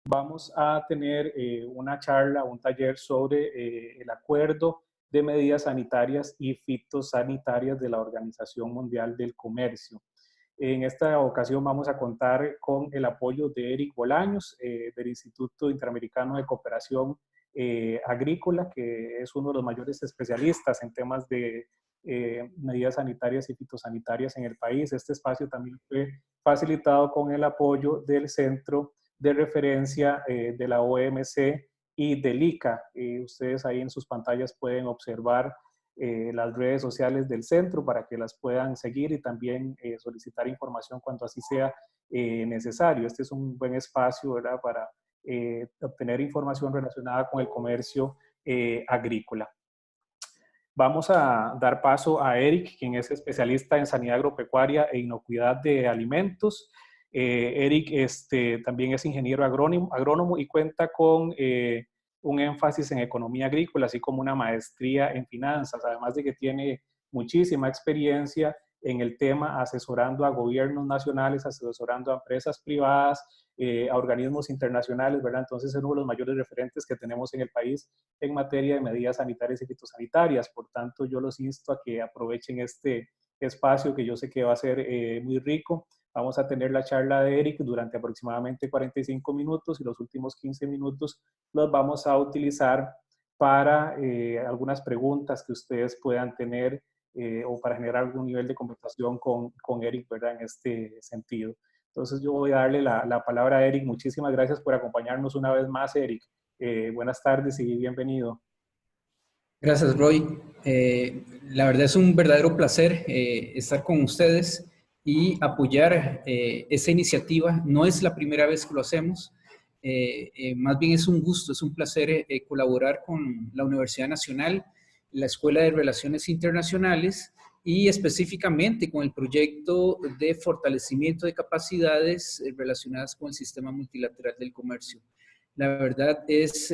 vamos a tener una charla, un taller sobre el acuerdo de medidas sanitarias y fitosanitarias de la Organización Mundial del Comercio. En esta ocasión vamos a contar con el apoyo de Eric Bolaños, del Instituto Interamericano de Cooperación Agrícola, que es uno de los mayores especialistas en temas de medidas sanitarias y fitosanitarias en el país. Este espacio también fue facilitado con el apoyo del Centro de Referencia de la OMC y del ICA. Ustedes ahí en sus pantallas pueden observar las redes sociales del centro para que las puedan seguir y también solicitar información cuando así sea necesario. Este es un buen espacio, ¿verdad?, para obtener información relacionada con el comercio agrícola. Vamos a dar paso a Eric, quien es especialista en sanidad agropecuaria e inocuidad de alimentos. Eric también es ingeniero agrónomo y cuenta con un énfasis en economía agrícola, así como una maestría en finanzas, además de que tiene muchísima experiencia en el tema asesorando a gobiernos nacionales, asesorando a empresas privadas, a organismos internacionales, ¿verdad? Entonces es uno de los mayores referentes que tenemos en el país en materia de medidas sanitarias y fitosanitarias. Por tanto, yo los insto a que aprovechen este espacio que yo sé que va a ser muy rico. Vamos a tener la charla de Eric durante aproximadamente 45 minutos y los últimos 15 minutos los vamos a utilizar para algunas preguntas que ustedes puedan tener o para generar algún nivel de conversación con Eric, ¿verdad?, en este sentido. Entonces yo voy a darle la palabra a Eric. Muchísimas gracias por acompañarnos una vez más, Eric. Buenas tardes y bienvenido. Gracias, Roy. La verdad es un verdadero placer estar con ustedes y apoyar esa iniciativa. No es la primera vez que lo hacemos, más bien es un gusto, es un placer colaborar con la Universidad Nacional, la Escuela de Relaciones Internacionales y específicamente con el proyecto de fortalecimiento de capacidades relacionadas con el sistema multilateral del comercio. La verdad es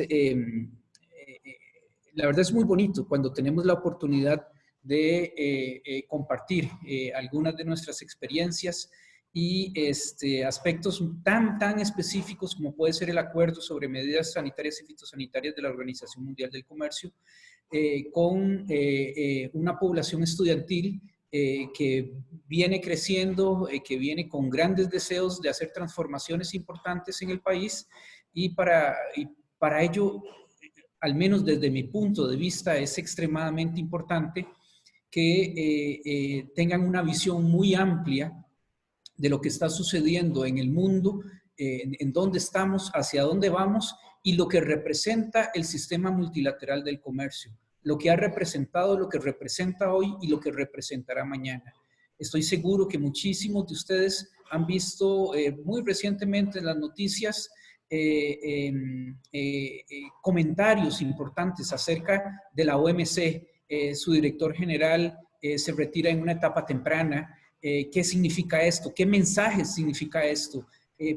muy bonito cuando tenemos la oportunidad de compartir algunas de nuestras experiencias y aspectos tan específicos como puede ser el acuerdo sobre medidas sanitarias y fitosanitarias de la Organización Mundial del Comercio con una población estudiantil que viene creciendo, que viene con grandes deseos de hacer transformaciones importantes en el país y para ello, al menos desde mi punto de vista, es extremadamente importante que tengan una visión muy amplia de lo que está sucediendo en el mundo, en dónde estamos, hacia dónde vamos y lo que representa el sistema multilateral del comercio, lo que ha representado, lo que representa hoy y lo que representará mañana. Estoy seguro que muchísimos de ustedes han visto muy recientemente en las noticias comentarios importantes acerca de la OMC. Su director general se retira en una etapa temprana. ¿Qué significa esto? ¿Qué mensajes significa esto?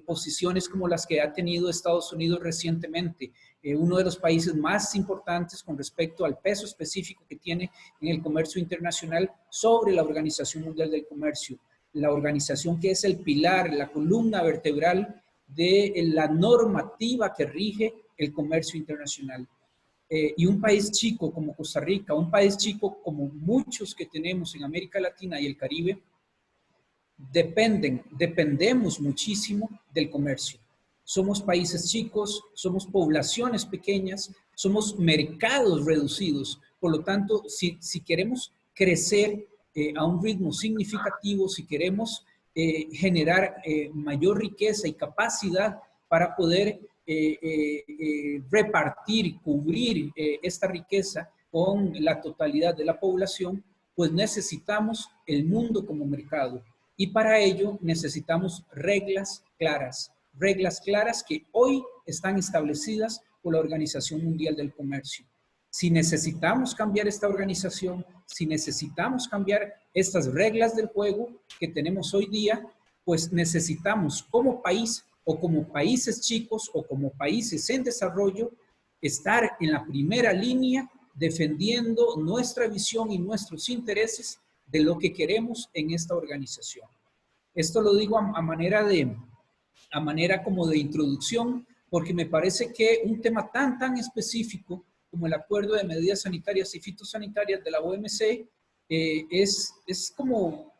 Posiciones como las que ha tenido Estados Unidos recientemente, uno de los países más importantes con respecto al peso específico que tiene en el comercio internacional sobre la Organización Mundial del Comercio, la organización que es el pilar, la columna vertebral de la normativa que rige el comercio internacional. Y un país chico como Costa Rica, un país chico como muchos que tenemos en América Latina y el Caribe, dependemos muchísimo del comercio. Somos países chicos, somos poblaciones pequeñas, somos mercados reducidos. Por lo tanto, si queremos crecer a un ritmo significativo, si queremos generar mayor riqueza y capacidad para poder repartir y cubrir esta riqueza con la totalidad de la población, pues necesitamos el mundo como mercado. Y para ello necesitamos reglas claras que hoy están establecidas por la Organización Mundial del Comercio. Si necesitamos cambiar esta organización, si necesitamos cambiar estas reglas del juego que tenemos hoy día, pues necesitamos como país o como países chicos o como países en desarrollo estar en la primera línea defendiendo nuestra visión y nuestros intereses de lo que queremos en esta organización. Esto lo digo a manera como de introducción porque me parece que un tema tan específico como el Acuerdo de Medidas Sanitarias y Fitosanitarias de la OMC es como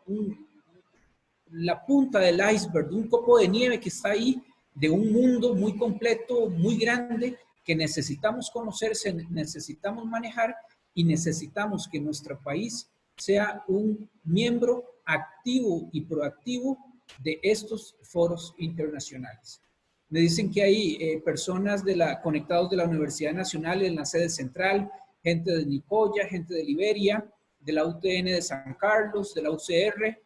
la punta del iceberg, de un copo de nieve que está ahí, de un mundo muy completo, muy grande, que necesitamos conocer, necesitamos manejar y necesitamos que nuestro país sea un miembro activo y proactivo de estos foros internacionales. Me dicen que hay personas conectados de la Universidad Nacional en la sede central, gente de Nicoya, gente de Liberia, de la UTN de San Carlos, de la UCR.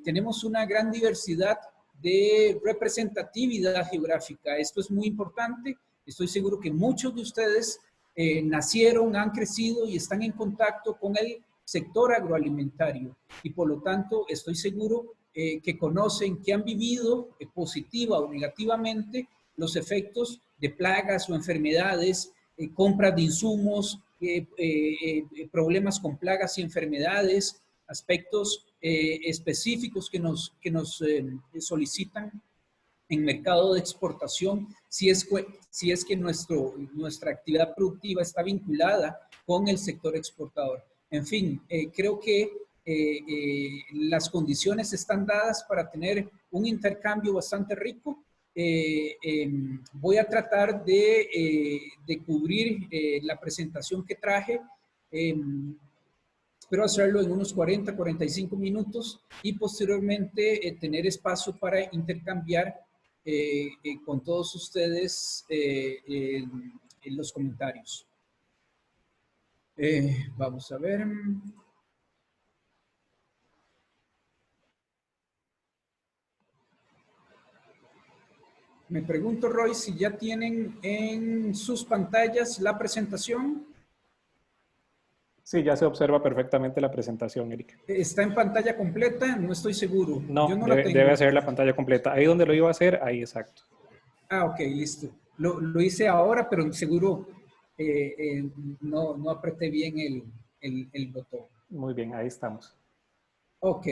Tenemos una gran diversidad de representatividad geográfica. Esto es muy importante. Estoy seguro que muchos de ustedes nacieron, han crecido y están en contacto con el sector agroalimentario y por lo tanto estoy seguro que conocen, que han vivido positiva o negativamente los efectos de plagas o enfermedades, compras de insumos, problemas con plagas y enfermedades, aspectos específicos que nos solicitan en mercado de exportación, si es que nuestra actividad productiva está vinculada con el sector exportador. En fin, creo que las condiciones están dadas para tener un intercambio bastante rico. Voy a tratar de cubrir la presentación que traje. Espero hacerlo en unos 40-45 minutos y posteriormente tener espacio para intercambiar con todos ustedes en los comentarios. Vamos a ver. Me pregunto, Roy, si ya tienen en sus pantallas la presentación. Sí, ya se observa perfectamente la presentación, Eric. ¿Está en pantalla completa? No estoy seguro. No, yo no la tengo. Debe hacer la pantalla completa. Ahí donde lo iba a hacer, ahí exacto. Ah, ok, listo. Lo hice ahora, pero seguro no apreté bien el botón. Muy bien, ahí estamos. Ok.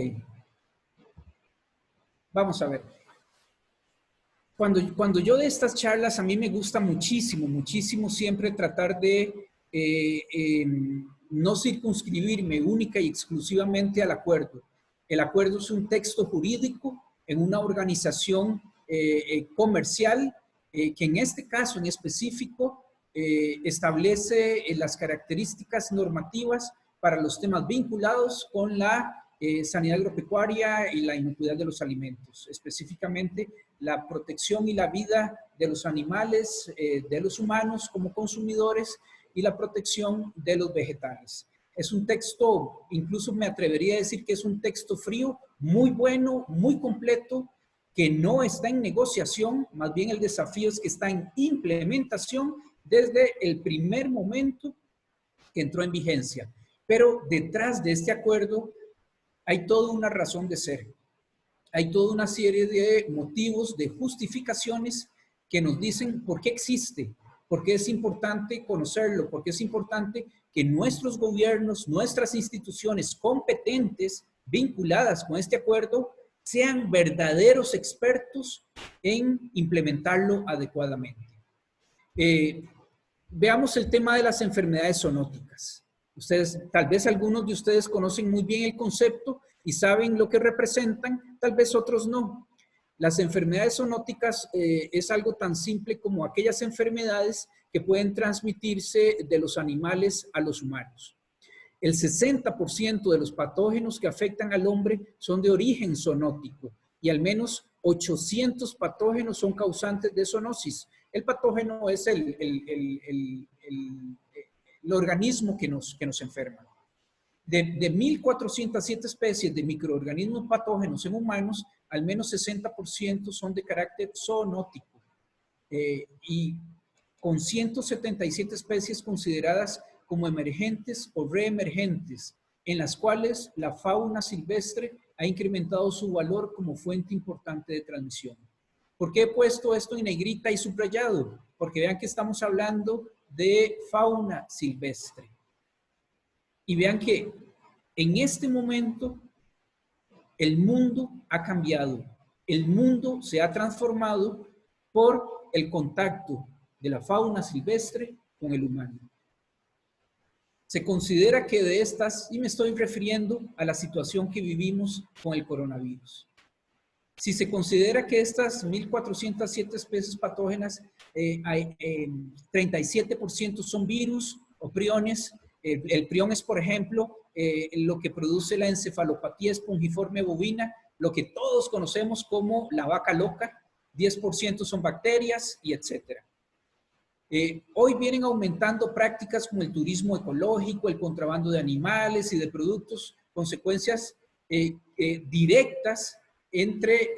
Vamos a ver. Cuando yo de estas charlas, a mí me gusta muchísimo siempre tratar de no circunscribirme única y exclusivamente al acuerdo. El acuerdo es un texto jurídico en una organización comercial que en este caso en específico establece las características normativas para los temas vinculados con la sanidad agropecuaria y la inocuidad de los alimentos, específicamente la protección y la vida de los animales, de los humanos como consumidores y la protección de los vegetales. Es un texto, incluso me atrevería a decir que es un texto frío, muy bueno, muy completo, que no está en negociación, más bien el desafío es que está en implementación desde el primer momento que entró en vigencia. Pero detrás de este acuerdo hay toda una razón de ser. Hay toda una serie de motivos, de justificaciones que nos dicen por qué existe, por qué es importante conocerlo, por qué es importante que nuestros gobiernos, nuestras instituciones competentes vinculadas con este acuerdo sean verdaderos expertos en implementarlo adecuadamente. Veamos el tema de las enfermedades zoonóticas. Tal vez algunos de ustedes conocen muy bien el concepto y saben lo que representan, tal vez otros no. Las enfermedades zoonóticas es algo tan simple como aquellas enfermedades que pueden transmitirse de los animales a los humanos. El 60% de los patógenos que afectan al hombre son de origen zoonótico y al menos 800 patógenos son causantes de zoonosis. El patógeno es el organismo que nos enferma. De 1.407 especies de microorganismos patógenos en humanos, al menos 60% son de carácter zoonótico y con 177 especies consideradas como emergentes o reemergentes, en las cuales la fauna silvestre ha incrementado su valor como fuente importante de transmisión. ¿Por qué he puesto esto en negrita y subrayado? Porque vean que estamos hablando de fauna silvestre. Y vean que en este momento el mundo ha cambiado, el mundo se ha transformado por el contacto de la fauna silvestre con el humano. Se considera que de estas, y me estoy refiriendo a la situación que vivimos con el coronavirus, si se considera que estas 1.407 especies patógenas, 37% son virus o priones. El prión es, por ejemplo, lo que produce la encefalopatía espongiforme bovina, lo que todos conocemos como la vaca loca. 10% son bacterias y etcétera. Hoy vienen aumentando prácticas como el turismo ecológico, el contrabando de animales y de productos, consecuencias directas entre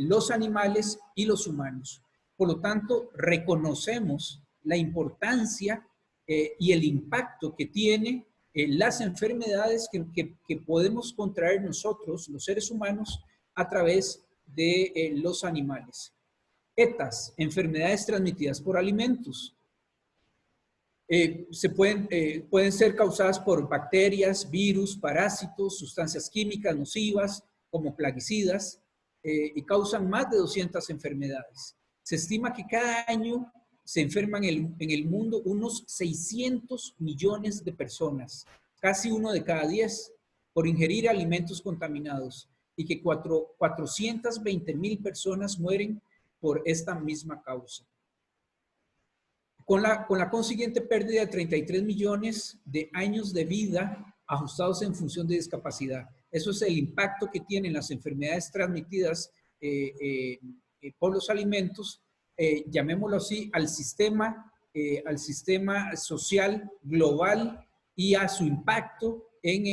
los animales y los humanos. Por lo tanto, reconocemos la importancia y el impacto que tiene las enfermedades que podemos contraer nosotros, los seres humanos, a través de los animales. ETAs, enfermedades transmitidas por alimentos. Pueden ser causadas por bacterias, virus, parásitos, sustancias químicas nocivas, como plaguicidas, y causan más de 200 enfermedades. Se estima que cada año se enferman en el mundo unos 600 millones de personas, casi 1 de cada 10, por ingerir alimentos contaminados, y que 420,000 personas mueren por esta misma causa. Con la consiguiente pérdida de 33 millones de años de vida ajustados en función de discapacidad. Eso es el impacto que tienen las enfermedades transmitidas por los alimentos, llamémoslo así, al sistema social global y a su impacto en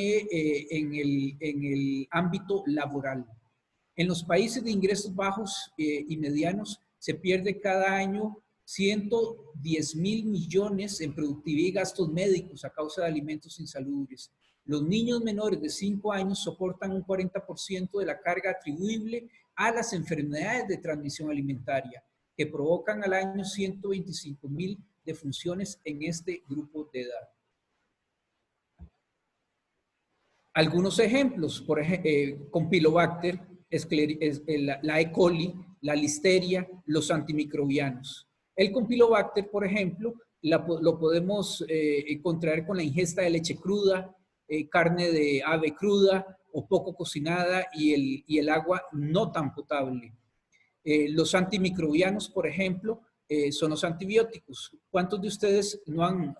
el ámbito laboral. En los países de ingresos bajos y medianos se pierde cada año 110,000 millones en productividad y gastos médicos a causa de alimentos insalubres. Los niños menores de 5 años soportan un 40% de la carga atribuible a las enfermedades de transmisión alimentaria, que provocan al año 125,000 defunciones en este grupo de edad. Algunos ejemplos, por ejemplo, Campylobacter, la E. coli, la listeria, los antimicrobianos. El Campylobacter, por ejemplo, lo podemos contraer con la ingesta de leche cruda, carne de ave cruda o poco cocinada y el agua no tan potable. Los antimicrobianos, por ejemplo, son los antibióticos. ¿Cuántos de ustedes no han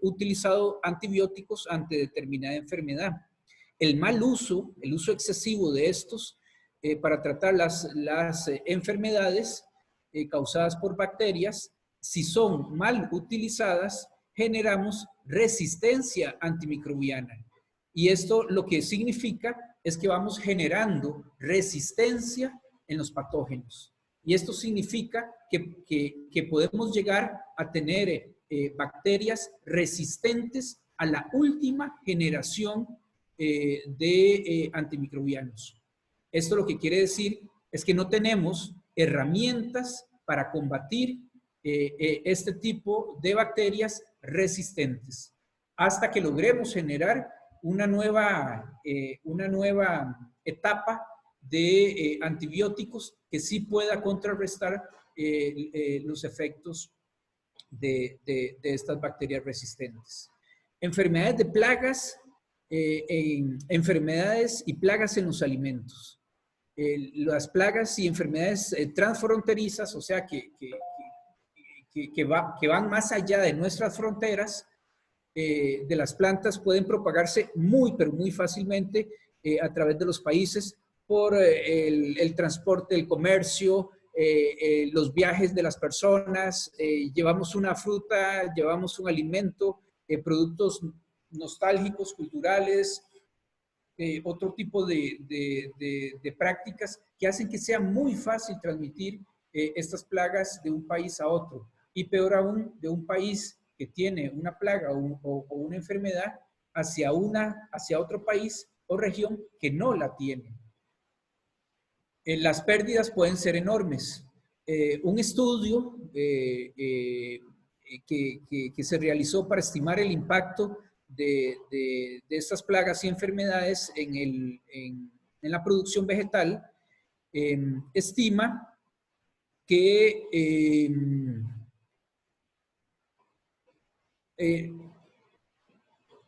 utilizado antibióticos ante determinada enfermedad? El mal uso, el uso excesivo de estos para tratar las enfermedades causadas por bacterias, si son mal utilizadas, generamos resistencia antimicrobiana. Y esto lo que significa es que vamos generando resistencia en los patógenos. Y esto significa que podemos llegar a tener bacterias resistentes a la última generación de antimicrobianos. Esto lo que quiere decir es que no tenemos herramientas para combatir este tipo de bacterias resistentes hasta que logremos generar una nueva etapa de antibióticos que sí pueda contrarrestar los efectos de estas bacterias resistentes. Enfermedades de plagas, enfermedades y plagas en los alimentos. Las plagas y enfermedades transfronterizas, o sea, que van más allá de nuestras fronteras, de las plantas, pueden propagarse pero muy fácilmente a través de los países por el transporte, el comercio, los viajes de las personas. Llevamos una fruta, llevamos un alimento, productos nostálgicos, culturales, otro tipo de prácticas que hacen que sea muy fácil transmitir estas plagas de un país a otro. Y peor aún, de un país que tiene una plaga o una enfermedad hacia otro país o región que no la tiene. Las pérdidas pueden ser enormes. Un estudio que se realizó para estimar el impacto de estas plagas y enfermedades en la producción vegetal estima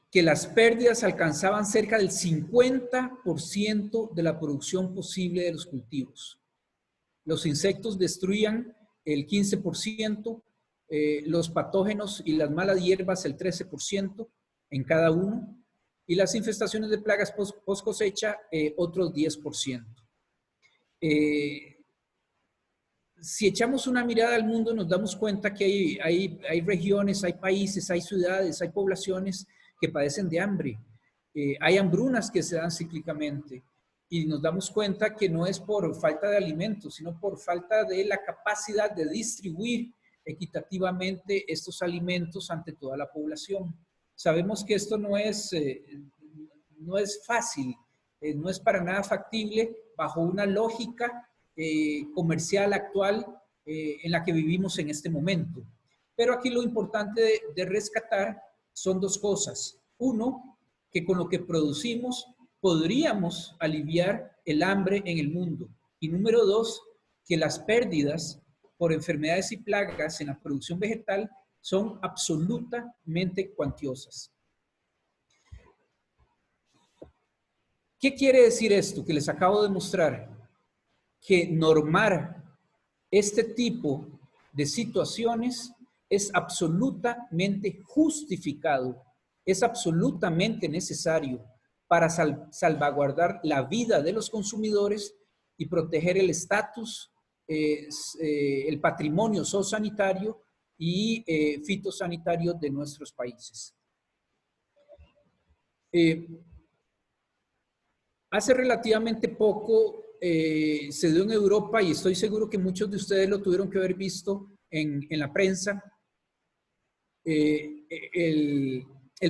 que las pérdidas alcanzaban cerca del 50% de la producción posible de los cultivos. Los insectos destruían el 15%, los patógenos y las malas hierbas el 13% en cada uno, y las infestaciones de plagas post cosecha otros 10%. Si echamos una mirada al mundo, nos damos cuenta que hay regiones, hay países, hay ciudades, hay poblaciones que padecen de hambre. Hay hambrunas que se dan cíclicamente. Y nos damos cuenta que no es por falta de alimentos, sino por falta de la capacidad de distribuir equitativamente estos alimentos ante toda la población. Sabemos que esto no es fácil, no es para nada factible bajo una lógica comercial actual en la que vivimos en este momento. Pero aquí lo importante de rescatar son dos cosas. Uno, que con lo que producimos podríamos aliviar el hambre en el mundo. Y número dos, que las pérdidas por enfermedades y plagas en la producción vegetal son absolutamente cuantiosas. ¿Qué quiere decir esto que les acabo de mostrar? Que normar este tipo de situaciones es absolutamente justificado, es absolutamente necesario para salvaguardar la vida de los consumidores y proteger el estatus, el patrimonio zoosanitario y fitosanitario de nuestros países. Hace relativamente poco se dio en Europa, y estoy seguro que muchos de ustedes lo tuvieron que haber visto en la prensa, el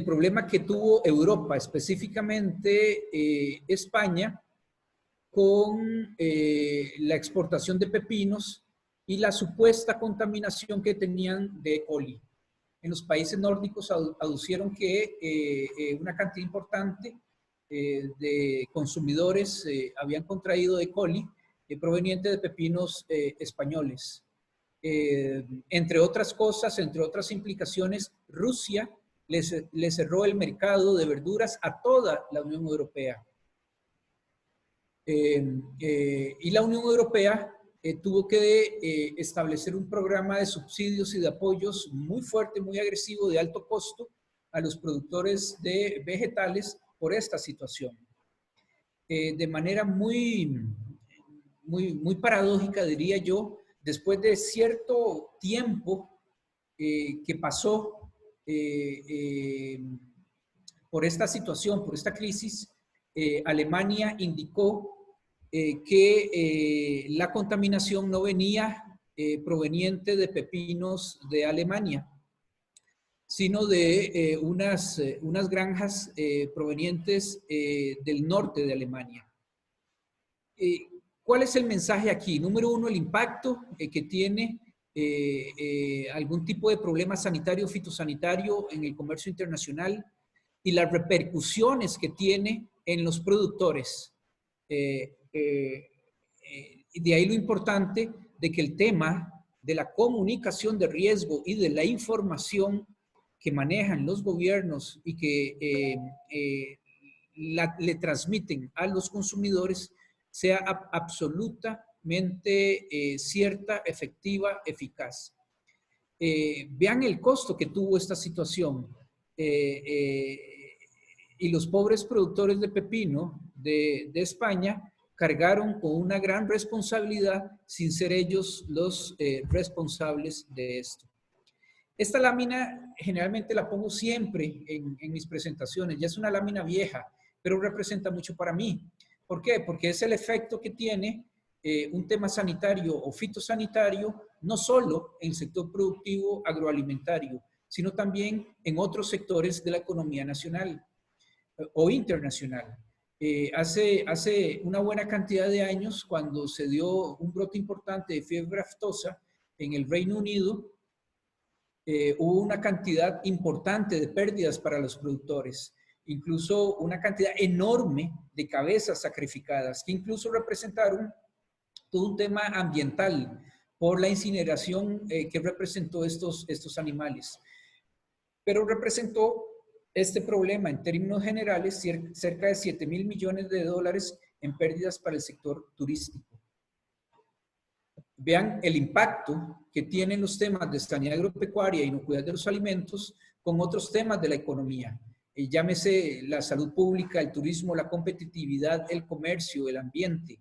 problema que tuvo Europa, específicamente España, con la exportación de pepinos y la supuesta contaminación que tenían de E. coli. En los países nórdicos aducieron que una cantidad importante de consumidores habían contraído E. coli proveniente de pepinos españoles. Entre otras cosas, entre otras implicaciones, Rusia le cerró el mercado de verduras a toda la Unión Europea. Y la Unión Europea tuvo que establecer un programa de subsidios y de apoyos muy fuerte, muy agresivo, de alto costo a los productores de vegetales por esta situación. De manera muy paradójica, diría yo, después de cierto tiempo que pasó por esta situación, por esta crisis, Alemania indicó que la contaminación no venía proveniente de pepinos de Alemania, sino de unas granjas provenientes del norte de Alemania. ¿Cuál es el mensaje aquí? Número uno, el impacto que tiene algún tipo de problema sanitario, fitosanitario en el comercio internacional y las repercusiones que tiene en los productores. Y de ahí lo importante de que el tema de la comunicación de riesgo y de la información que manejan los gobiernos y que le transmiten a los consumidores sea absolutamente cierta, efectiva, eficaz. Vean el costo que tuvo esta situación. Y los pobres productores de pepino de España cargaron con una gran responsabilidad sin ser ellos los responsables de esto. Esta lámina generalmente la pongo siempre en mis presentaciones. Ya es una lámina vieja, pero representa mucho para mí. ¿Por qué? Porque es el efecto que tiene un tema sanitario o fitosanitario, no solo en el sector productivo agroalimentario, sino también en otros sectores de la economía nacional o internacional. Hace una buena cantidad de años, cuando se dio un brote importante de fiebre aftosa en el Reino Unido, hubo una cantidad importante de pérdidas para los productores, incluso una cantidad enorme de cabezas sacrificadas, que incluso representaron todo un tema ambiental, por la incineración que representó estos animales. Pero representó este problema en términos generales cerca de 7.000 millones de dólares en pérdidas para el sector turístico. Vean el impacto que tienen los temas de sanidad agropecuaria y inocuidad de los alimentos con otros temas de la economía. Llámese la salud pública, el turismo, la competitividad, el comercio, el ambiente.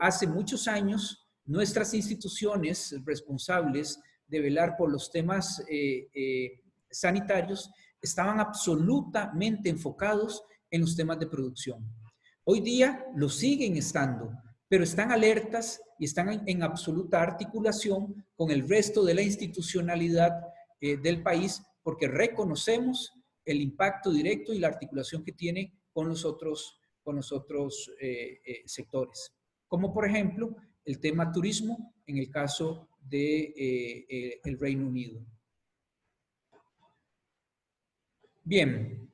Hace muchos años, nuestras instituciones responsables de velar por los temas sanitarios estaban absolutamente enfocados en los temas de producción. Hoy día lo siguen estando, pero están alertas y están en absoluta articulación con el resto de la institucionalidad del país, porque reconocemos el impacto directo y la articulación que tiene con los otros sectores. Como por ejemplo, el tema turismo en el caso de el Reino Unido. Bien,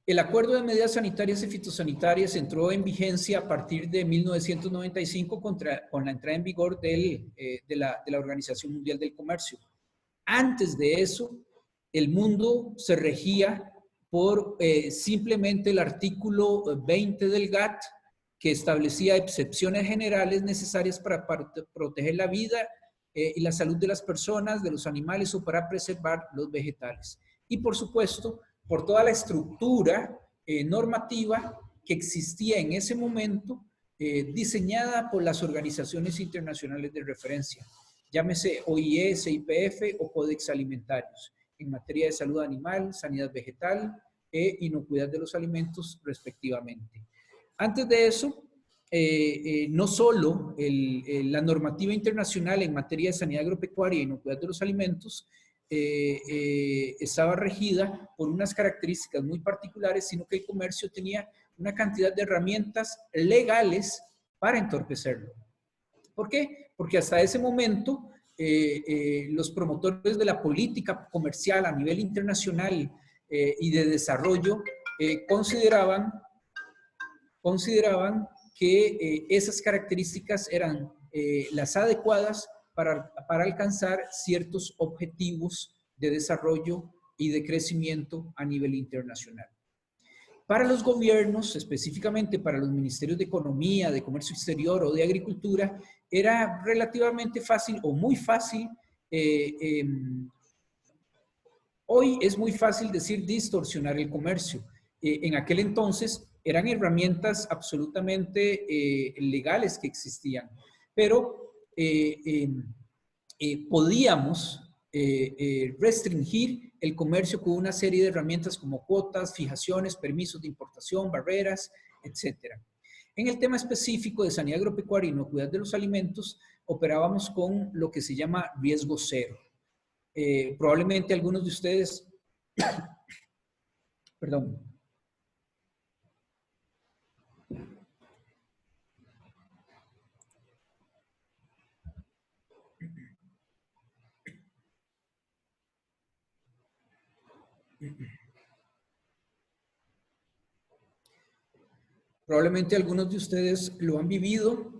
el Acuerdo de Medidas Sanitarias y Fitosanitarias entró en vigencia a partir de 1995 con la entrada en vigor de la Organización Mundial del Comercio. Antes de eso, el mundo se regía por simplemente el artículo 20 del GATT, que establecía excepciones generales necesarias para proteger la vida y la salud de las personas, de los animales o para preservar los vegetales. Y por supuesto, por toda la estructura normativa que existía en ese momento, diseñada por las organizaciones internacionales de referencia, llámese OIE, CIPF o Códex Alimentarios, en materia de salud animal, sanidad vegetal e inocuidad de los alimentos, respectivamente. Antes de eso, no solo la normativa internacional en materia de sanidad agropecuaria e inocuidad de los alimentos estaba regida por unas características muy particulares, sino que el comercio tenía una cantidad de herramientas legales para entorpecerlo. ¿Por qué? Porque hasta ese momento los promotores de la política comercial a nivel internacional y de desarrollo consideraban que esas características eran las adecuadas para alcanzar ciertos objetivos de desarrollo y de crecimiento a nivel internacional. Para los gobiernos, específicamente para los ministerios de Economía, de Comercio Exterior o de Agricultura, era relativamente fácil o muy fácil. Hoy es muy fácil decir distorsionar el comercio. En aquel entonces eran herramientas absolutamente legales que existían, pero podíamos restringir el comercio con una serie de herramientas como cuotas, fijaciones, permisos de importación, barreras, etc. En el tema específico de sanidad agropecuaria y inocuidad de los alimentos, operábamos con lo que se llama riesgo cero. Probablemente algunos de ustedes, perdón, probablemente algunos de ustedes lo han vivido.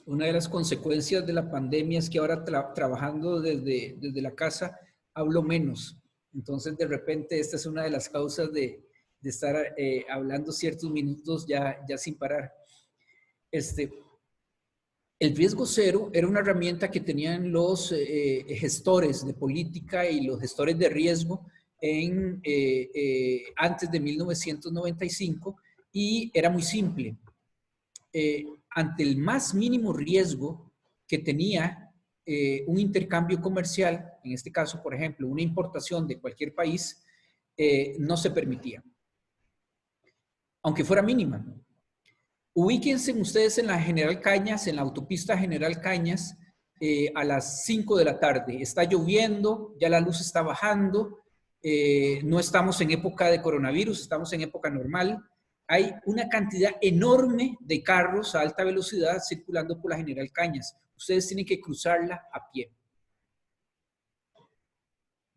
Una de las consecuencias de la pandemia es que ahora trabajando desde la casa hablo menos. Entonces, de repente, esta es una de las causas de estar hablando ciertos minutos ya sin parar. El riesgo cero era una herramienta que tenían los gestores de política y los gestores de riesgo antes de 1995 y era muy simple. Ante el más mínimo riesgo que tenía un intercambio comercial, en este caso, por ejemplo, una importación de cualquier país, no se permitía, aunque fuera mínima. Ubíquense ustedes en la General Cañas, en la autopista General Cañas, a las 5 de la tarde. Está lloviendo, ya la luz está bajando, no estamos en época de coronavirus, estamos en época normal. Hay una cantidad enorme de carros a alta velocidad circulando por la General Cañas. Ustedes tienen que cruzarla a pie.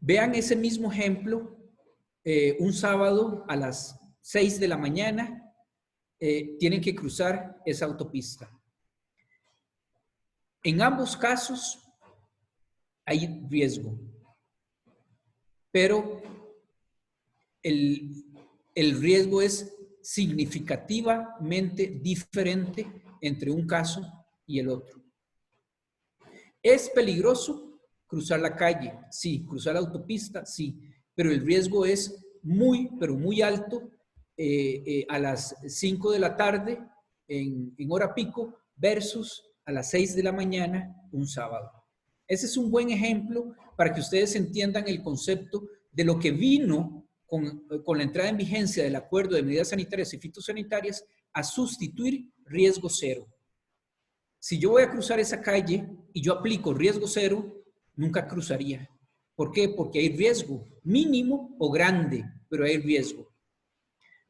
Vean ese mismo ejemplo un sábado a las 6 de la mañana, tienen que cruzar esa autopista. En ambos casos hay riesgo, pero el riesgo es significativamente diferente entre un caso y el otro. ¿Es peligroso cruzar la calle? Sí. ¿Cruzar la autopista? Sí. Pero el riesgo es muy, pero muy alto a las 5 de la tarde en hora pico versus a las 6 de la mañana un sábado. Ese es un buen ejemplo para que ustedes entiendan el concepto de lo que vino con la entrada en vigencia del Acuerdo de Medidas Sanitarias y Fitosanitarias a sustituir riesgo cero. Si yo voy a cruzar esa calle y yo aplico riesgo cero, nunca cruzaría. ¿Por qué? Porque hay riesgo mínimo o grande, pero hay riesgo.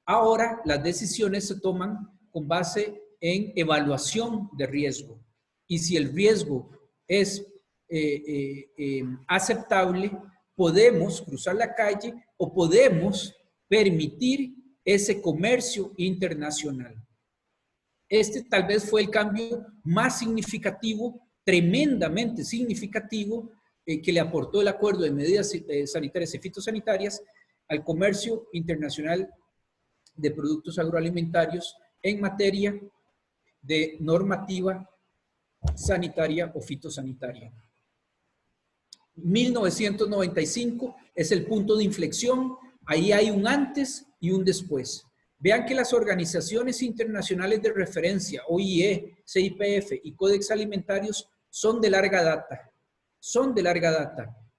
Ahora las decisiones se toman con base en evaluación de riesgo. Y si el riesgo es aceptable, podemos cruzar la calle o podemos permitir ese comercio internacional. Este tal vez fue el cambio más significativo, tremendamente significativo, que le aportó el Acuerdo de Medidas Sanitarias y Fitosanitarias al comercio internacional de productos agroalimentarios en materia de normativa sanitaria o fitosanitaria. 1995 es el punto de inflexión, ahí hay un antes y un después. Vean que las organizaciones internacionales de referencia, OIE, CIPF y Codex Alimentarios, son de larga data,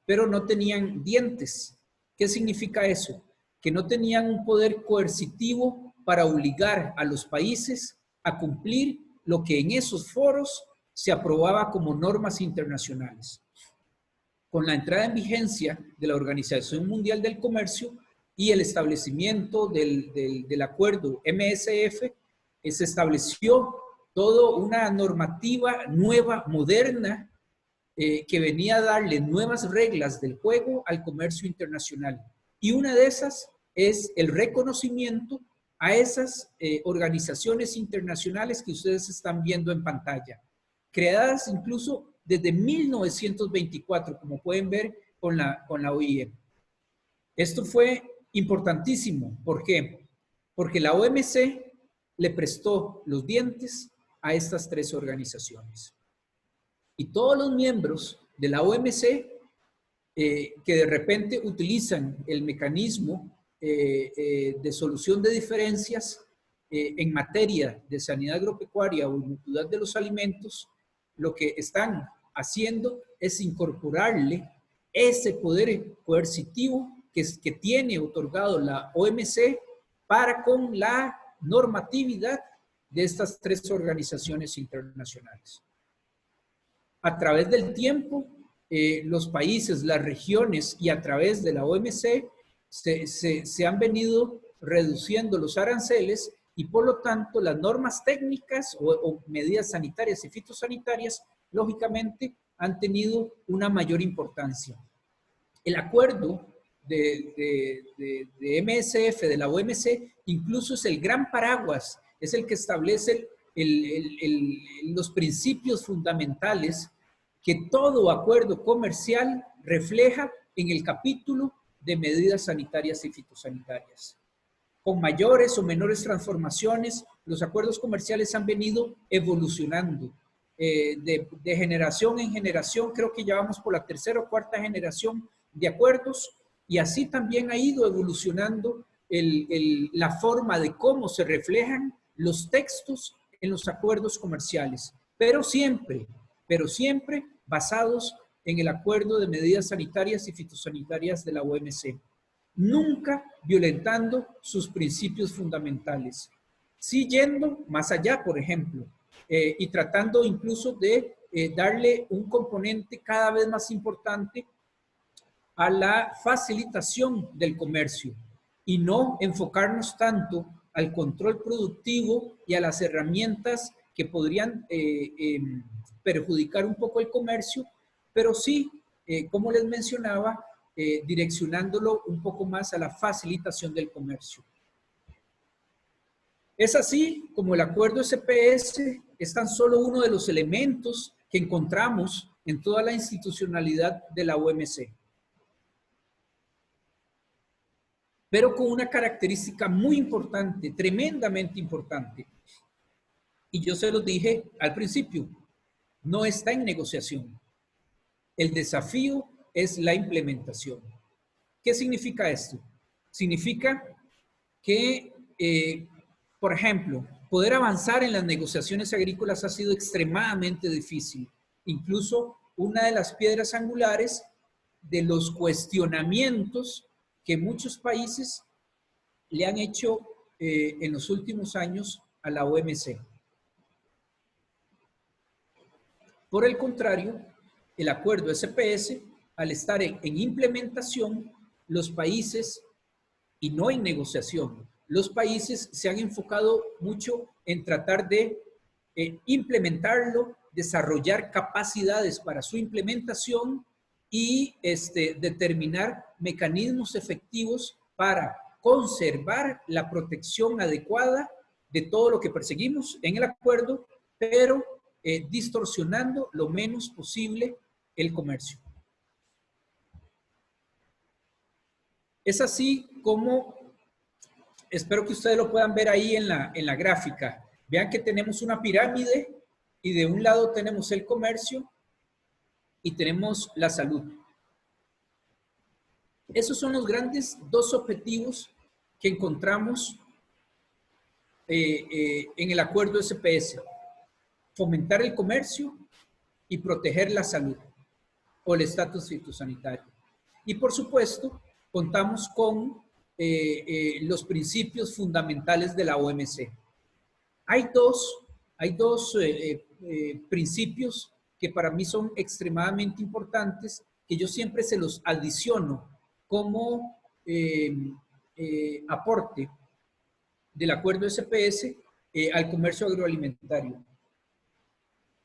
pero no tenían dientes. ¿Qué significa eso? Que no tenían un poder coercitivo para obligar a los países a cumplir lo que en esos foros se aprobaba como normas internacionales. Con la entrada en vigencia de la Organización Mundial del Comercio y el establecimiento del acuerdo MSF, se estableció toda una normativa nueva, moderna, que venía a darle nuevas reglas del juego al comercio internacional. Y una de esas es el reconocimiento a esas organizaciones internacionales que ustedes están viendo en pantalla, creadas incluso desde 1924, como pueden ver con la OIE. Esto fue importantísimo. ¿Por qué? Porque la OMC le prestó los dientes a estas tres organizaciones. Y todos los miembros de la OMC que de repente utilizan el mecanismo de solución de diferencias en materia de sanidad agropecuaria o inocuidad de los alimentos, lo que están haciendo es incorporarle ese poder coercitivo que tiene otorgado la OMC para con la normatividad de estas tres organizaciones internacionales. A través del tiempo, los países, las regiones y a través de la OMC se han venido reduciendo los aranceles y por lo tanto las normas técnicas o medidas sanitarias y fitosanitarias, lógicamente, han tenido una mayor importancia. El acuerdo de MSF de la OMC incluso es el gran paraguas, es el que establece los principios fundamentales que todo acuerdo comercial refleja en el capítulo de medidas sanitarias y fitosanitarias. Con mayores o menores transformaciones, los acuerdos comerciales han venido evolucionando de generación en generación. Creo que ya vamos por la tercera o cuarta generación de acuerdos y así también ha ido evolucionando la forma de cómo se reflejan los textos en los acuerdos comerciales, pero siempre basados en el Acuerdo de Medidas Sanitarias y Fitosanitarias de la OMC, nunca violentando sus principios fundamentales, sí yendo más allá, por ejemplo, y tratando incluso de darle un componente cada vez más importante a la facilitación del comercio y no enfocarnos tanto al control productivo y a las herramientas que podrían perjudicar un poco el comercio, pero sí, como les mencionaba, direccionándolo un poco más a la facilitación del comercio. Es así como el acuerdo SPS es tan solo uno de los elementos que encontramos en toda la institucionalidad de la OMC, pero con una característica muy importante, tremendamente importante. Y yo se los dije al principio, no está en negociación. El desafío es la implementación. ¿Qué significa esto? Significa que, por ejemplo, poder avanzar en las negociaciones agrícolas ha sido extremadamente difícil. Incluso una de las piedras angulares de los cuestionamientos que muchos países le han hecho en los últimos años a la OMC. Por el contrario, el acuerdo SPS, al estar en implementación, los países, y no en negociación, los países se han enfocado mucho en tratar de implementarlo, desarrollar capacidades para su implementación y determinar mecanismos efectivos para conservar la protección adecuada de todo lo que perseguimos en el acuerdo, pero distorsionando lo menos posible el comercio. Es así como, espero que ustedes lo puedan ver ahí en la gráfica. Vean que tenemos una pirámide y de un lado tenemos el comercio y tenemos la salud. Esos son los grandes dos objetivos que encontramos en el acuerdo SPS. Fomentar el comercio y proteger la salud o el estatus fitosanitario. Y por supuesto, contamos con los principios fundamentales de la OMC. Hay dos principios que para mí son extremadamente importantes, que yo siempre se los adiciono como aporte del acuerdo SPS al comercio agroalimentario.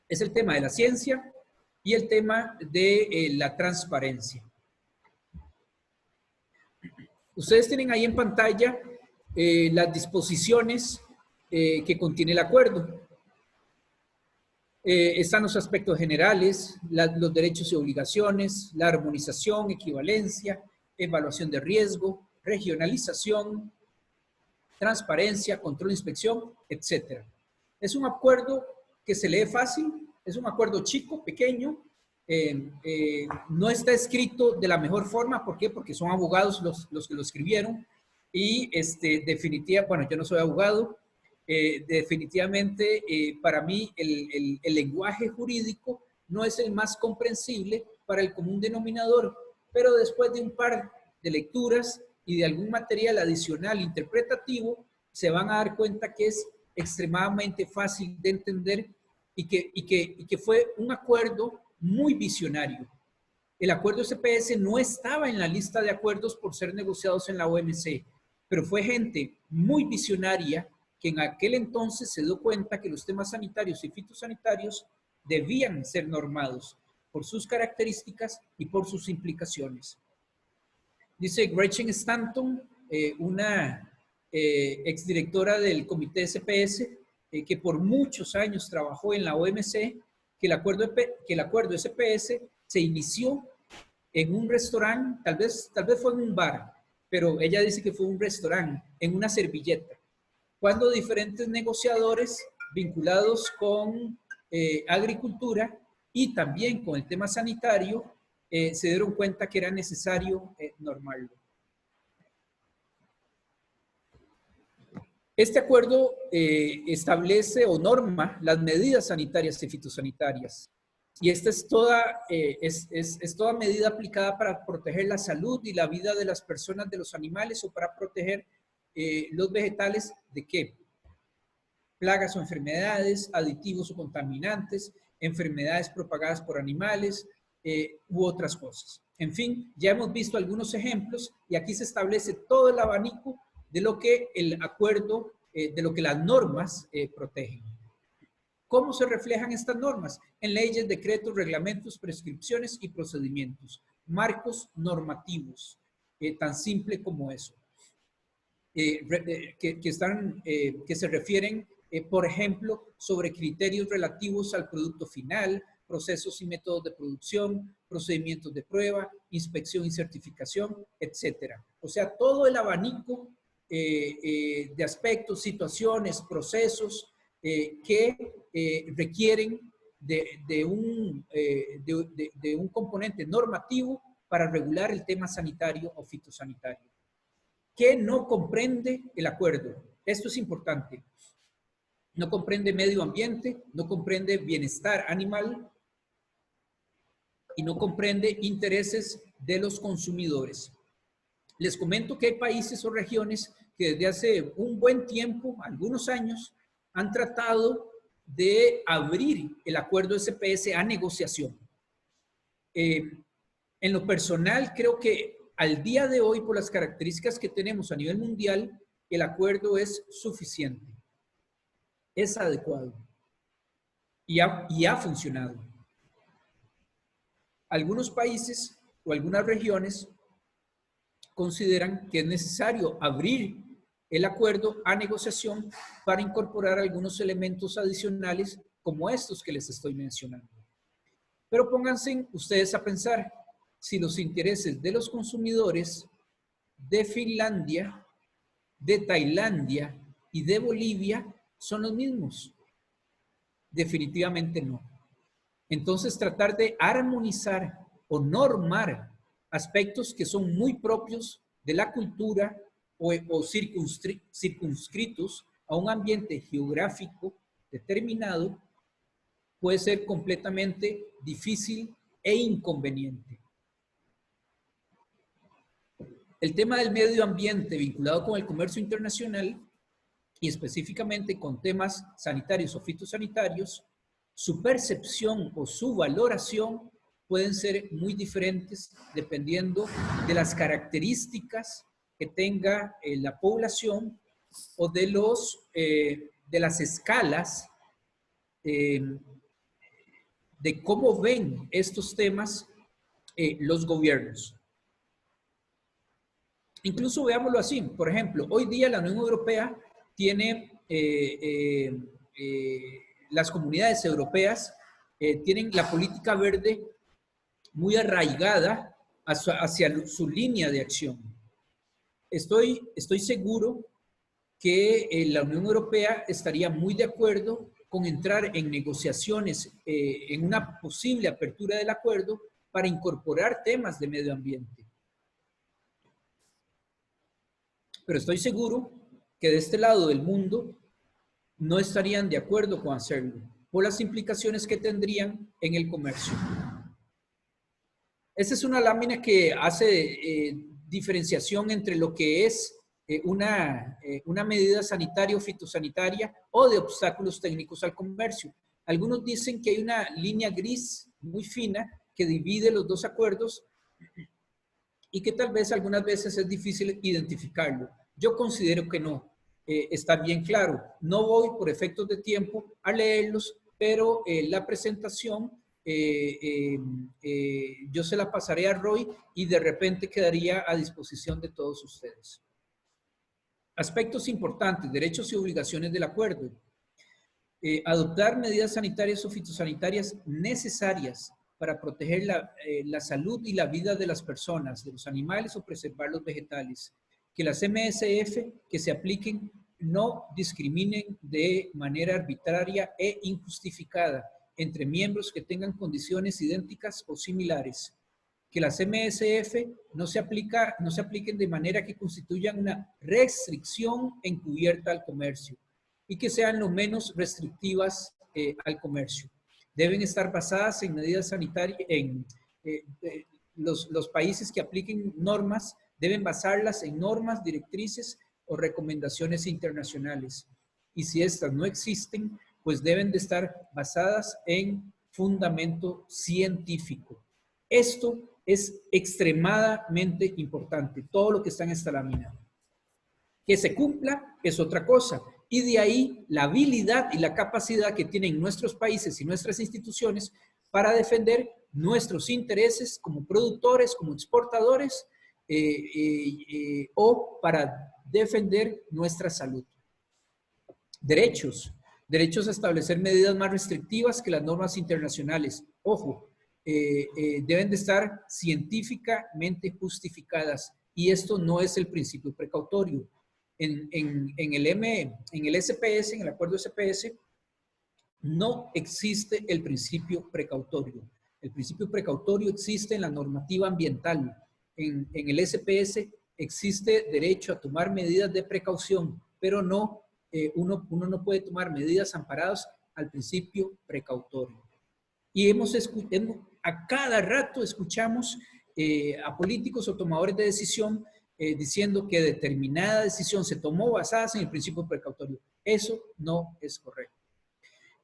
Es el tema de la ciencia y el tema de la transparencia. Ustedes tienen ahí en pantalla las disposiciones que contiene el acuerdo. Están los aspectos generales, los derechos y obligaciones, la armonización, equivalencia, evaluación de riesgo, regionalización, transparencia, control e inspección, etc. Es un acuerdo que se lee fácil, es un acuerdo chico, pequeño, no está escrito de la mejor forma. ¿Por qué? Porque son abogados los que lo escribieron y definitivamente, bueno, yo no soy abogado, definitivamente para mí el lenguaje jurídico no es el más comprensible para el común denominador, pero después de un par de lecturas y de algún material adicional interpretativo, se van a dar cuenta que es extremadamente fácil de entender y que fue un acuerdo muy visionario. El acuerdo SPS no estaba en la lista de acuerdos por ser negociados en la OMC, pero fue gente muy visionaria que en aquel entonces se dio cuenta que los temas sanitarios y fitosanitarios debían ser normados por sus características y por sus implicaciones. Dice Gretchen Stanton, una exdirectora del comité SPS, que por muchos años trabajó en la OMC, que el acuerdo SPS se inició en un restaurante, tal vez fue en un bar, pero ella dice que fue un restaurante, en una servilleta, cuando diferentes negociadores vinculados con agricultura y también con el tema sanitario se dieron cuenta que era necesario normarlo. Este acuerdo establece o norma las medidas sanitarias y fitosanitarias. Y esta es toda medida aplicada para proteger la salud y la vida de las personas, de los animales, o para proteger los vegetales ¿de qué? Plagas o enfermedades, aditivos o contaminantes, enfermedades propagadas por animales u otras cosas. En fin, ya hemos visto algunos ejemplos y aquí se establece todo el abanico de lo que el acuerdo, de lo que las normas protegen. ¿Cómo se reflejan estas normas? En leyes, decretos, reglamentos, prescripciones y procedimientos. Marcos normativos, tan simple como eso. que se refieren, por ejemplo, sobre criterios relativos al producto final, procesos y métodos de producción, procedimientos de prueba, inspección y certificación, etcétera. O sea, todo el abanico de aspectos, situaciones, procesos que requieren de un componente normativo para regular el tema sanitario o fitosanitario. ¿Qué no comprende el acuerdo? Esto es importante. No comprende medio ambiente, no comprende bienestar animal y no comprende intereses de los consumidores. Les comento que hay países o regiones que desde hace un buen tiempo, algunos años, han tratado de abrir el acuerdo SPS a negociación. En lo personal, creo que al día de hoy, por las características que tenemos a nivel mundial, el acuerdo es suficiente, es adecuado y ha funcionado. Algunos países o algunas regiones consideran que es necesario abrir el acuerdo a negociación para incorporar algunos elementos adicionales como estos que les estoy mencionando. Pero pónganse ustedes a pensar si los intereses de los consumidores de Finlandia, de Tailandia y de Bolivia son los mismos. Definitivamente no. Entonces, tratar de armonizar o normar aspectos que son muy propios de la cultura o circunscritos a un ambiente geográfico determinado puede ser completamente difícil e inconveniente. El tema del medio ambiente vinculado con el comercio internacional y específicamente con temas sanitarios o fitosanitarios, su percepción o su valoración pueden ser muy diferentes dependiendo de las características que tenga la población o de las escalas de cómo ven estos temas los gobiernos. Incluso veámoslo así, por ejemplo, hoy día la Unión Europea tiene las comunidades europeas tienen la política verde muy arraigada hacia su línea de acción. Estoy seguro que la Unión Europea estaría muy de acuerdo con entrar en negociaciones, en una posible apertura del acuerdo para incorporar temas de medio ambiente. Pero estoy seguro que de este lado del mundo no estarían de acuerdo con hacerlo, por las implicaciones que tendrían en el comercio. Esta es una lámina que hace diferenciación entre lo que es una medida sanitaria o fitosanitaria o de obstáculos técnicos al comercio. Algunos dicen que hay una línea gris muy fina que divide los dos acuerdos y que tal vez algunas veces es difícil identificarlo. Yo considero que no. Está bien claro. No voy por efectos de tiempo a leerlos, pero la presentación yo se la pasaré a Roy y de repente quedaría a disposición de todos ustedes. Aspectos importantes, derechos y obligaciones del acuerdo. Adoptar medidas sanitarias o fitosanitarias necesarias para proteger la salud y la vida de las personas, de los animales o preservar los vegetales. Que las MSF que se apliquen no discriminen de manera arbitraria e injustificada entre miembros que tengan condiciones idénticas o similares. Que las MSF no se apliquen de manera que constituyan una restricción encubierta al comercio y que sean lo menos restrictivas al comercio. Deben estar basadas en medidas sanitarias, los países que apliquen normas deben basarlas en normas, directrices o recomendaciones internacionales. Y si estas no existen, pues deben de estar basadas en fundamento científico. Esto es extremadamente importante, todo lo que está en esta lámina. Que se cumpla es otra cosa. Y de ahí la habilidad y la capacidad que tienen nuestros países y nuestras instituciones para defender nuestros intereses como productores, como exportadores, o para defender nuestra salud. Derechos. Derechos a establecer medidas más restrictivas que las normas internacionales. Ojo, deben de estar científicamente justificadas y esto no es el principio precautorio. En el SPS, en el acuerdo SPS, no existe el principio precautorio. El principio precautorio existe en la normativa ambiental. En el SPS existe derecho a tomar medidas de precaución, pero no, uno no puede tomar medidas amparadas al principio precautorio. Y a cada rato escuchamos a políticos o tomadores de decisión diciendo que determinada decisión se tomó basada en el principio precautorio. Eso no es correcto.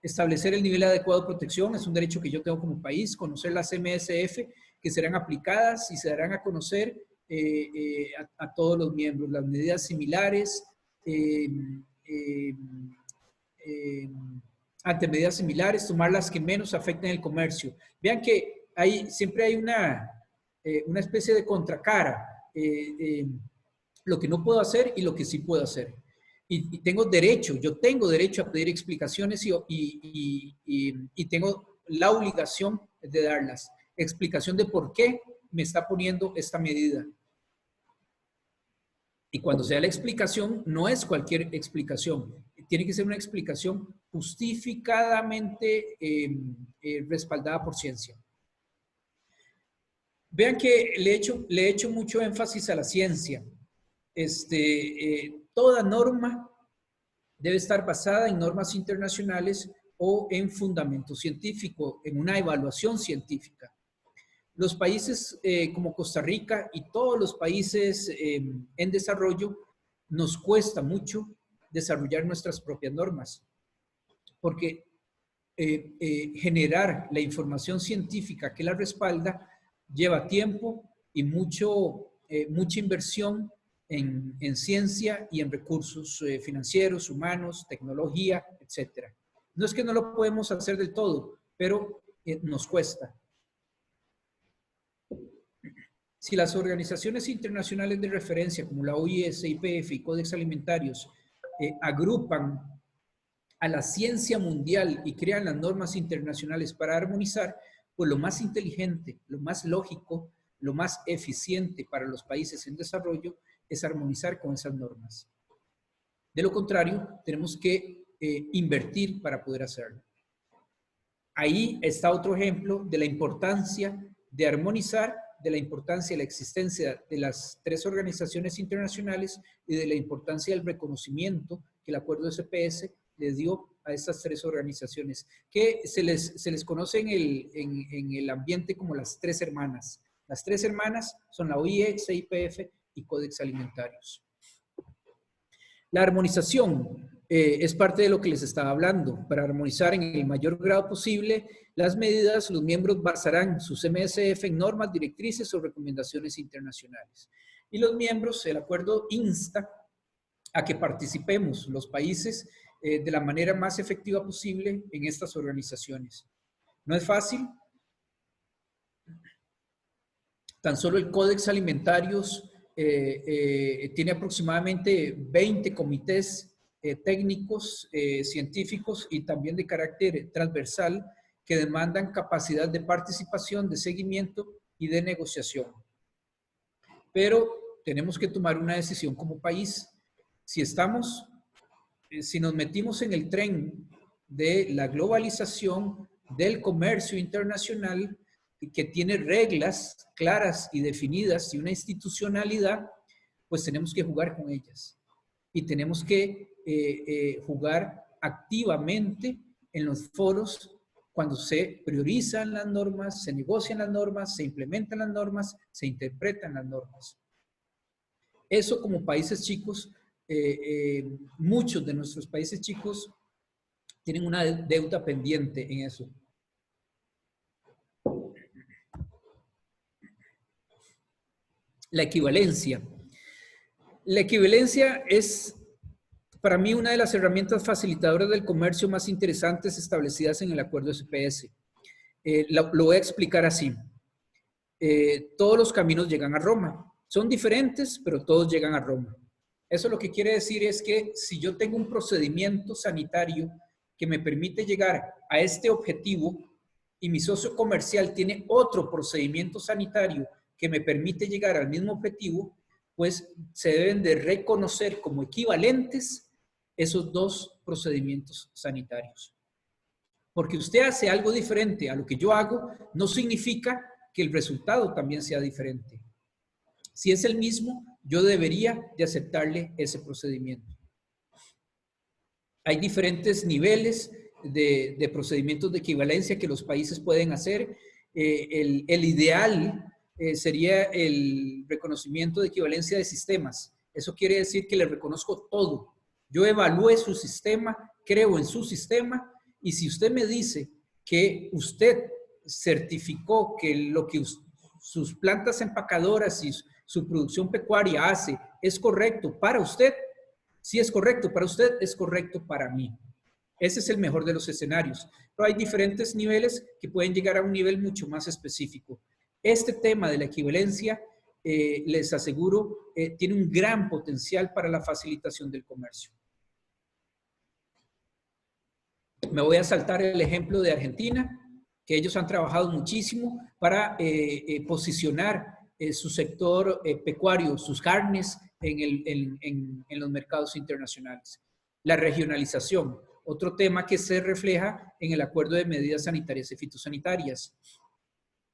Establecer el nivel adecuado de protección es un derecho que yo tengo como país, conocer las MSF que serán aplicadas y se darán a conocer a todos los miembros, las medidas similares, ante medidas similares, tomar las que menos afecten el comercio. Vean que siempre hay una especie de contracara, lo que no puedo hacer y lo que sí puedo hacer. Y yo tengo derecho a pedir explicaciones y tengo la obligación de darlas. Explicación de por qué me está poniendo esta medida. Y cuando sea la explicación, no es cualquier explicación. Tiene que ser una explicación justificadamente respaldada por ciencia. Vean que le he hecho mucho énfasis a la ciencia. Toda norma debe estar basada en normas internacionales o en fundamento científico, en una evaluación científica. Los países como Costa Rica y todos los países en desarrollo nos cuesta mucho desarrollar nuestras propias normas, porque generar la información científica que la respalda lleva tiempo y mucha inversión en ciencia y en recursos financieros, humanos, tecnología, etc. No es que no lo podemos hacer del todo, pero nos cuesta. Si las organizaciones internacionales de referencia como la OIS, IPF y Codex Alimentarios agrupan a la ciencia mundial y crean las normas internacionales para armonizar, pues lo más inteligente, lo más lógico, lo más eficiente para los países en desarrollo es armonizar con esas normas. De lo contrario, tenemos que invertir para poder hacerlo. Ahí está otro ejemplo de la importancia de armonizar, de la importancia de la existencia de las 3 organizaciones internacionales y de la importancia del reconocimiento que el acuerdo SPS les dio a estas 3 organizaciones, que se les conoce en el ambiente como las 3 hermanas. Las 3 hermanas son la OIS, IPF y Codex Alimentarios. La armonización es parte de lo que les estaba hablando. Para armonizar en el mayor grado posible las medidas, los miembros basarán sus MSF en normas, directrices o recomendaciones internacionales. Y los miembros, el acuerdo insta a que participemos los países de la manera más efectiva posible en estas organizaciones. No es fácil. Tan solo el Códex Alimentarios tiene aproximadamente 20 comités técnicos, científicos y también de carácter transversal que demandan capacidad de participación, de seguimiento y de negociación. Pero tenemos que tomar una decisión como país. Si nos metimos en el tren de la globalización, del comercio internacional, que tiene reglas claras y definidas y una institucionalidad, pues tenemos que jugar con ellas. Y tenemos que jugar activamente en los foros cuando se priorizan las normas, se negocian las normas, se implementan las normas, se interpretan las normas. Eso como países chicos, muchos de nuestros países chicos tienen una deuda pendiente en eso. La equivalencia. La equivalencia es para mí una de las herramientas facilitadoras del comercio más interesantes establecidas en el acuerdo SPS. Lo voy a explicar así. Todos los caminos llegan a Roma. Son diferentes, pero todos llegan a Roma. Eso lo que quiere decir es que si yo tengo un procedimiento sanitario que me permite llegar a este objetivo y mi socio comercial tiene otro procedimiento sanitario que me permite llegar al mismo objetivo, pues se deben de reconocer como equivalentes esos dos procedimientos sanitarios. Porque usted hace algo diferente a lo que yo hago, no significa que el resultado también sea diferente. Si es el mismo, yo debería de aceptarle ese procedimiento. Hay diferentes niveles de procedimientos de equivalencia que los países pueden hacer. El ideal sería el reconocimiento de equivalencia de sistemas. Eso quiere decir que le reconozco todo. Yo evalué su sistema, creo en su sistema, y si usted me dice que usted certificó que lo que sus plantas empacadoras y su producción pecuaria hace es correcto para usted, si es correcto para usted, es correcto para mí. Ese es el mejor de los escenarios. Pero hay diferentes niveles que pueden llegar a un nivel mucho más específico. Este tema de la equivalencia, les aseguro, tiene un gran potencial para la facilitación del comercio. Me voy a saltar el ejemplo de Argentina, que ellos han trabajado muchísimo para posicionar su sector pecuario, sus carnes en los mercados internacionales. La regionalización, otro tema que se refleja en el Acuerdo de Medidas Sanitarias y Fitosanitarias.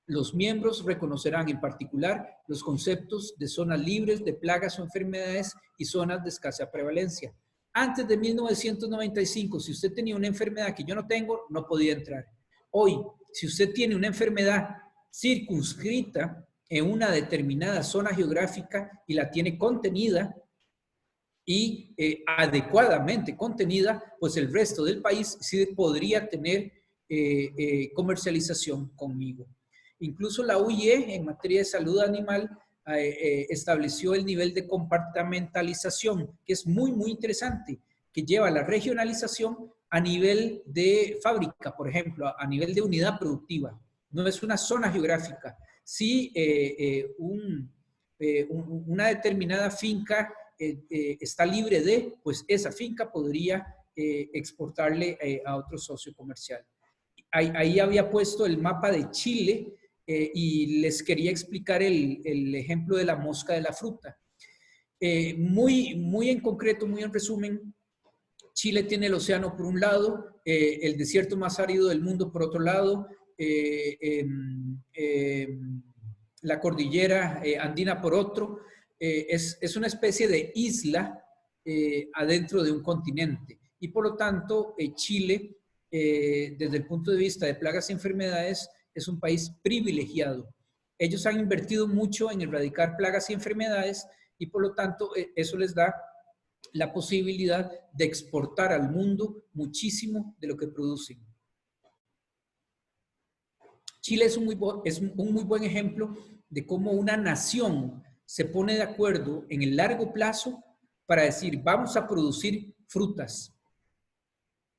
Los miembros reconocerán en particular los conceptos de zonas libres de plagas o enfermedades y zonas de escasa prevalencia. Antes de 1995, si usted tenía una enfermedad que yo no tengo, no podía entrar. Hoy, si usted tiene una enfermedad circunscrita en una determinada zona geográfica y la tiene contenida y adecuadamente contenida, pues el resto del país sí podría tener comercialización conmigo. Incluso la OIE en materia de salud animal estableció el nivel de compartimentalización, que es muy, muy interesante, que lleva la regionalización a nivel de fábrica, por ejemplo, a nivel de unidad productiva. No es una zona geográfica. Si una determinada finca está libre de, pues esa finca podría exportarle a otro socio comercial. Ahí había puesto el mapa de Chile y les quería explicar el ejemplo de la mosca de la fruta. Muy en concreto, muy en resumen, Chile tiene el océano por un lado, el desierto más árido del mundo por otro lado, la cordillera andina por otro. Es una especie de isla adentro de un continente y por lo tanto Chile, desde el punto de vista de plagas y enfermedades, es un país privilegiado. Ellos han invertido mucho en erradicar plagas y enfermedades y por lo tanto eso les da la posibilidad de exportar al mundo muchísimo de lo que producen. Chile es un muy buen ejemplo de cómo una nación se pone de acuerdo en el largo plazo para decir, vamos a producir frutas.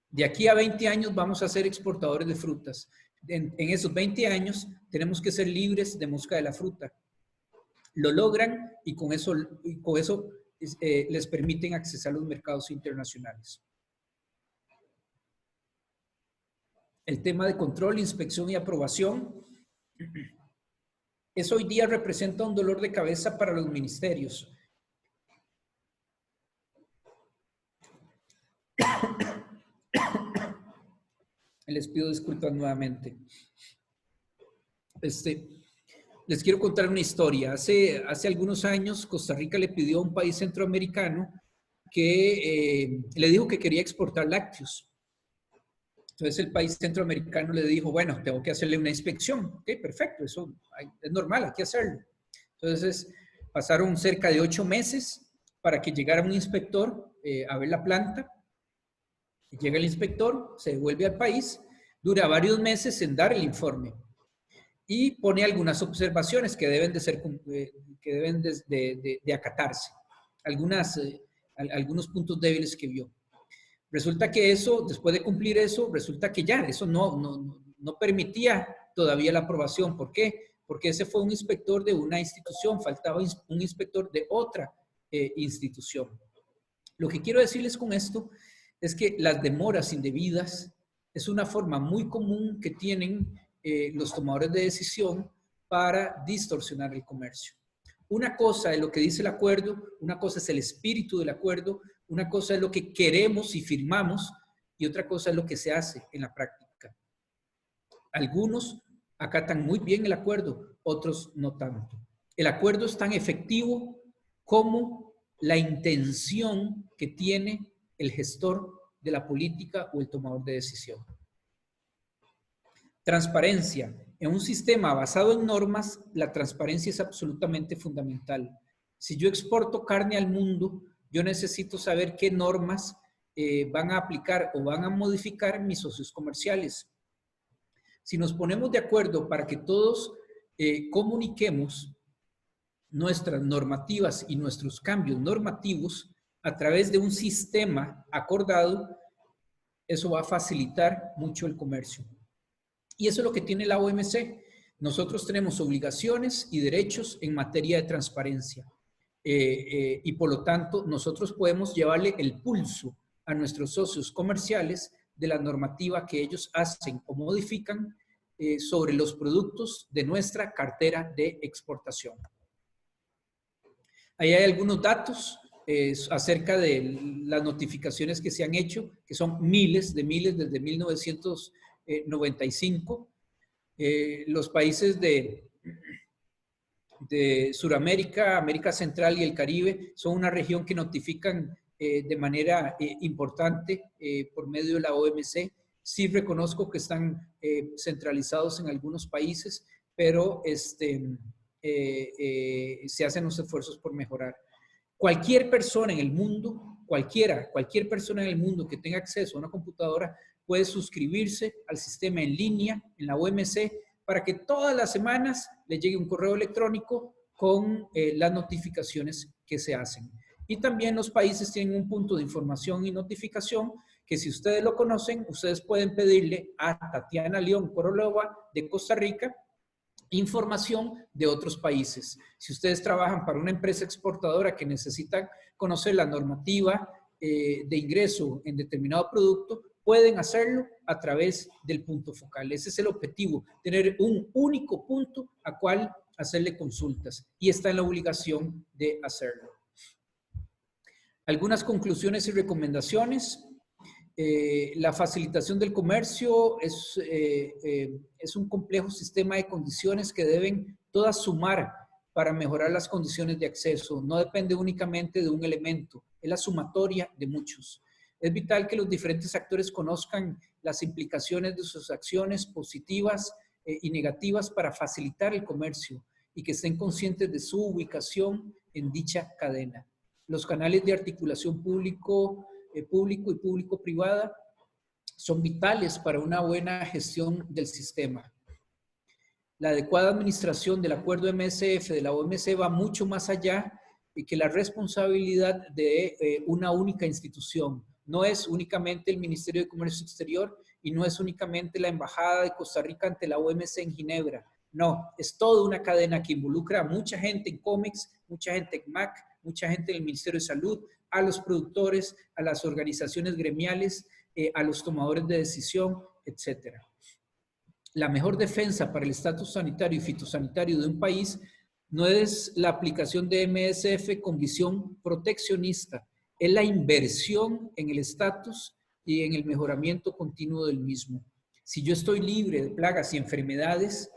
De aquí a 20 años vamos a ser exportadores de frutas. En esos 20 años tenemos que ser libres de mosca de la fruta. Lo logran y con eso les permiten accesar a los mercados internacionales. El tema de control, inspección y aprobación. Eso hoy día representa un dolor de cabeza para los ministerios. Les pido disculpas nuevamente. Les quiero contar una historia. Hace algunos años, Costa Rica le pidió a un país centroamericano que le dijo que quería exportar lácteos. Entonces el país centroamericano le dijo, bueno, tengo que hacerle una inspección. Ok, perfecto, eso es normal, hay que hacerlo. Entonces pasaron cerca de 8 meses para que llegara un inspector a ver la planta. Llega el inspector, se devuelve al país, dura varios meses en dar el informe y pone algunas observaciones que deben de acatarse, algunos puntos débiles que vio. Resulta que eso, después de cumplir eso, resulta que ya eso no permitía todavía la aprobación. ¿Por qué? Porque ese fue un inspector de una institución, faltaba un inspector de otra institución. Lo que quiero decirles con esto es que las demoras indebidas es una forma muy común que tienen los tomadores de decisión para distorsionar el comercio. Una cosa es lo que dice el acuerdo, una cosa es el espíritu del acuerdo, una cosa es lo que queremos y firmamos y otra cosa es lo que se hace en la práctica. Algunos acatan muy bien el acuerdo, otros no tanto. El acuerdo es tan efectivo como la intención que tiene el gestor de la política o el tomador de decisión. Transparencia. En un sistema basado en normas, la transparencia es absolutamente fundamental. Si yo exporto carne al mundo, yo necesito saber qué normas van a aplicar o van a modificar mis socios comerciales. Si nos ponemos de acuerdo para que todos comuniquemos nuestras normativas y nuestros cambios normativos a través de un sistema acordado, eso va a facilitar mucho el comercio. Y eso es lo que tiene la OMC. Nosotros tenemos obligaciones y derechos en materia de transparencia. Y por lo tanto, nosotros podemos llevarle el pulso a nuestros socios comerciales de la normativa que ellos hacen o modifican sobre los productos de nuestra cartera de exportación. Ahí hay algunos datos acerca de las notificaciones que se han hecho, que son miles desde 1995. Los países de Sudamérica, América Central y el Caribe son una región que notifican de manera importante por medio de la OMC. Sí reconozco que están centralizados en algunos países, pero se hacen los esfuerzos por mejorar. Cualquier persona en el mundo, cualquier persona en el mundo que tenga acceso a una computadora puede suscribirse al sistema en línea en la OMC para que todas las semanas le llegue un correo electrónico con las notificaciones que se hacen. Y también los países tienen un punto de información y notificación que si ustedes lo conocen, ustedes pueden pedirle a Tatiana León Corolova de Costa Rica información de otros países. Si ustedes trabajan para una empresa exportadora que necesita conocer la normativa de ingreso en determinado producto, pueden hacerlo a través del punto focal. Ese es el objetivo, tener un único punto a cual hacerle consultas y está en la obligación de hacerlo. Algunas conclusiones y recomendaciones. La facilitación del comercio es un complejo sistema de condiciones que deben todas sumar para mejorar las condiciones de acceso. No depende únicamente de un elemento, es la sumatoria de muchos. Es vital que los diferentes actores conozcan las implicaciones de sus acciones positivas y negativas para facilitar el comercio y que estén conscientes de su ubicación en dicha cadena. Los canales de articulación público y público-privada son vitales para una buena gestión del sistema. La adecuada administración del acuerdo MSF de la OMC va mucho más allá que la responsabilidad de una única institución. No es únicamente el Ministerio de Comercio Exterior y no es únicamente la Embajada de Costa Rica ante la OMC en Ginebra. No, es toda una cadena que involucra a mucha gente en COMEX, mucha gente en MAC, mucha gente en el Ministerio de Salud, a los productores, a las organizaciones gremiales, a los tomadores de decisión, etc. La mejor defensa para el estatus sanitario y fitosanitario de un país no es la aplicación de MSF con visión proteccionista, es la inversión en el estatus y en el mejoramiento continuo del mismo. Si yo estoy libre de plagas y enfermedades,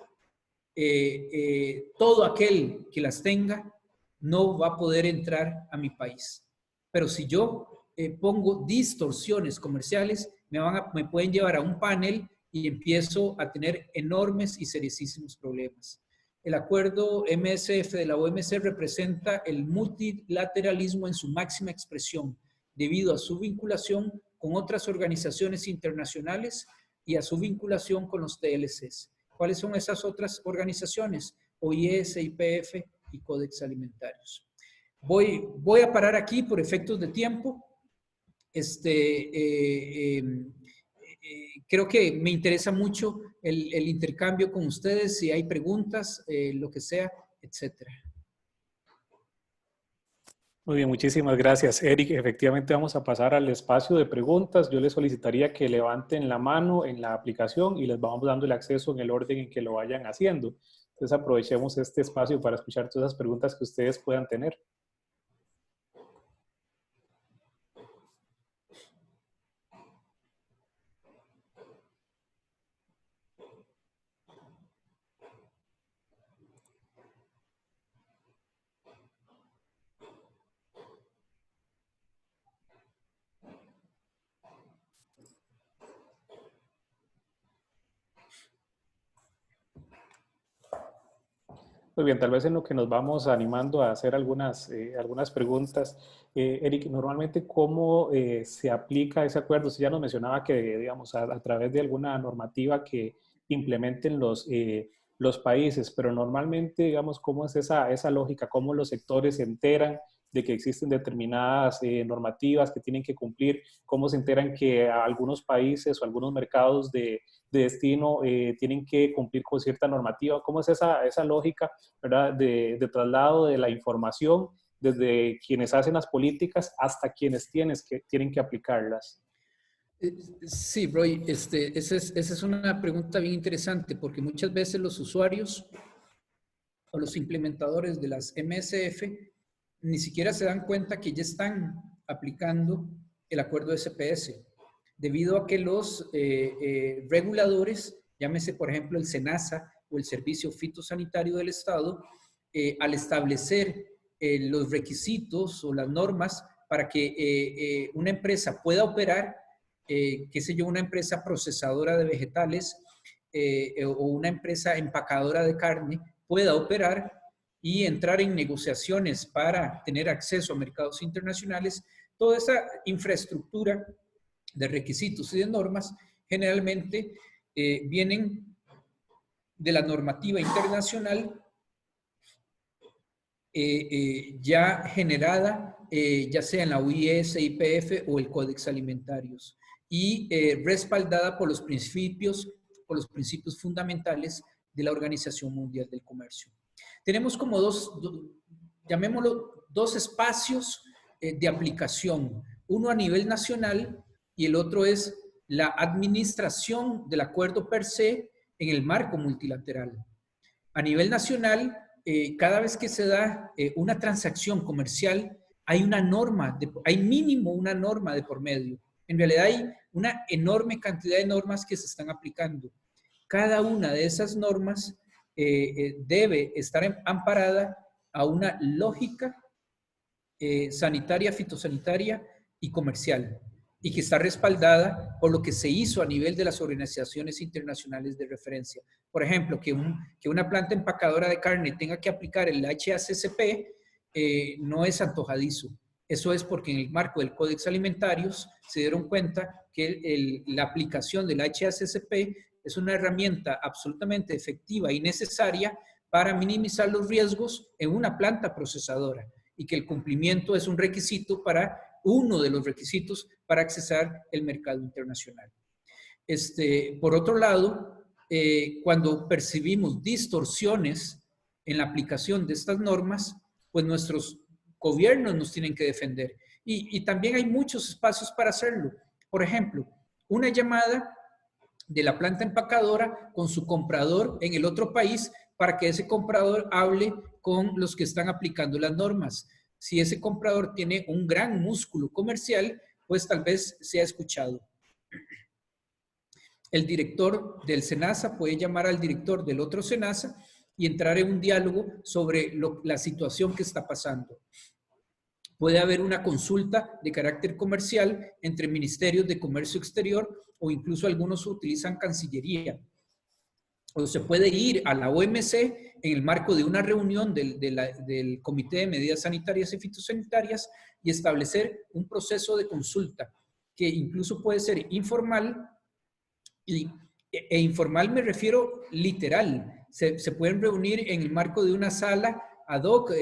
todo aquel que las tenga no va a poder entrar a mi país. Pero si yo pongo distorsiones comerciales, me pueden llevar a un panel y empiezo a tener enormes y seriosísimos problemas. El acuerdo MSF de la OMC representa el multilateralismo en su máxima expresión, debido a su vinculación con otras organizaciones internacionales y a su vinculación con los TLCs. ¿Cuáles son esas otras organizaciones? OIS, IPF y Codex Alimentarios. Voy a parar aquí por efectos de tiempo. Creo que me interesa mucho el intercambio con ustedes, si hay preguntas, lo que sea, etcétera. Muy bien, muchísimas gracias, Eric. Efectivamente vamos a pasar al espacio de preguntas. Yo les solicitaría que levanten la mano en la aplicación y les vamos dando el acceso en el orden en que lo vayan haciendo. Entonces aprovechemos este espacio para escuchar todas las preguntas que ustedes puedan tener. Muy bien, tal vez en lo que nos vamos animando a hacer algunas preguntas. Eric, normalmente, ¿cómo se aplica ese acuerdo? Usted ya nos mencionaba que, digamos, a través de alguna normativa que implementen los países, pero normalmente, digamos, ¿cómo es esa lógica? ¿Cómo los sectores se enteran de que existen determinadas normativas que tienen que cumplir? ¿Cómo se enteran que algunos países o algunos mercados de destino tienen que cumplir con cierta normativa? ¿Cómo es esa lógica, ¿verdad? De traslado de la información desde quienes hacen las políticas hasta quienes tienen que aplicarlas? Sí, Roy, esa es una pregunta bien interesante porque muchas veces los usuarios o los implementadores de las MSF ni siquiera se dan cuenta que ya están aplicando el acuerdo SPS, debido a que los reguladores, llámese por ejemplo el SENASA o el Servicio Fitosanitario del Estado, al establecer los requisitos o las normas para que una empresa pueda operar, qué sé yo, una empresa procesadora de vegetales o una empresa empacadora de carne pueda operar y entrar en negociaciones para tener acceso a mercados internacionales, toda esa infraestructura de requisitos y de normas generalmente vienen de la normativa internacional ya generada, ya sea en la OIS, IPF o el Códex Alimentarios, y respaldada por los principios fundamentales de la Organización Mundial del Comercio. Tenemos como llamémoslo, dos espacios de aplicación, uno a nivel nacional y el otro es la administración del acuerdo per se en el marco multilateral. A nivel nacional, cada vez que se da una transacción comercial, hay una norma, hay mínimo una norma de por medio. En realidad hay una enorme cantidad de normas que se están aplicando. Cada una de esas normas debe estar amparada a una lógica sanitaria, fitosanitaria y comercial, y que está respaldada por lo que se hizo a nivel de las organizaciones internacionales de referencia. Por ejemplo, que una planta empacadora de carne tenga que aplicar el HACCP no es antojadizo. Eso es porque en el marco del Códex Alimentarios se dieron cuenta que la aplicación del HACCP es una herramienta absolutamente efectiva y necesaria para minimizar los riesgos en una planta procesadora y que el cumplimiento es un requisito para uno de los requisitos para accesar el mercado internacional. Por otro lado, cuando percibimos distorsiones en la aplicación de estas normas, pues nuestros gobiernos nos tienen que defender. Y también hay muchos espacios para hacerlo. Por ejemplo, una llamada de la planta empacadora con su comprador en el otro país para que ese comprador hable con los que están aplicando las normas. Si ese comprador tiene un gran músculo comercial, pues tal vez sea escuchado. El director del SENASA puede llamar al director del otro SENASA y entrar en un diálogo sobre la situación que está pasando. Puede haber una consulta de carácter comercial entre ministerios de comercio exterior o incluso algunos utilizan Cancillería. O se puede ir a la OMC en el marco de una reunión del Comité de Medidas Sanitarias y Fitosanitarias y establecer un proceso de consulta que incluso puede ser informal e informal me refiero literal. Se pueden reunir en el marco de una sala ad hoc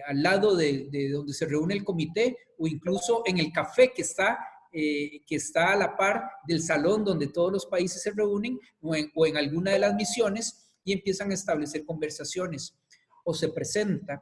al lado de donde se reúne el comité o incluso en el café que está a la par del salón donde todos los países se reúnen o en alguna de las misiones y empiezan a establecer conversaciones. O se presenta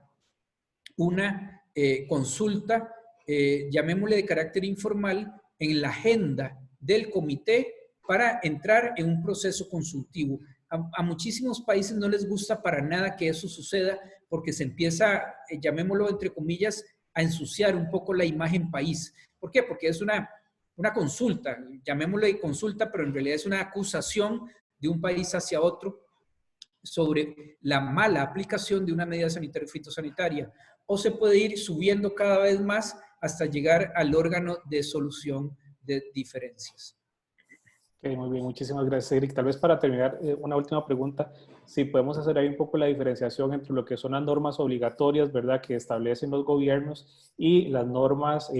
una consulta, llamémosle de carácter informal, en la agenda del comité para entrar en un proceso consultivo. A muchísimos países no les gusta para nada que eso suceda porque se empieza, llamémoslo entre comillas, a ensuciar un poco la imagen país. ¿Por qué? Porque es una consulta, llamémosle consulta, pero en realidad es una acusación de un país hacia otro sobre la mala aplicación de una medida sanitaria o fitosanitaria. O se puede ir subiendo cada vez más hasta llegar al órgano de solución de diferencias. Okay, muy bien, muchísimas gracias, Eric. Tal vez para terminar, una última pregunta. Si podemos hacer ahí un poco la diferenciación entre lo que son las normas obligatorias, ¿verdad?, que establecen los gobiernos y las normas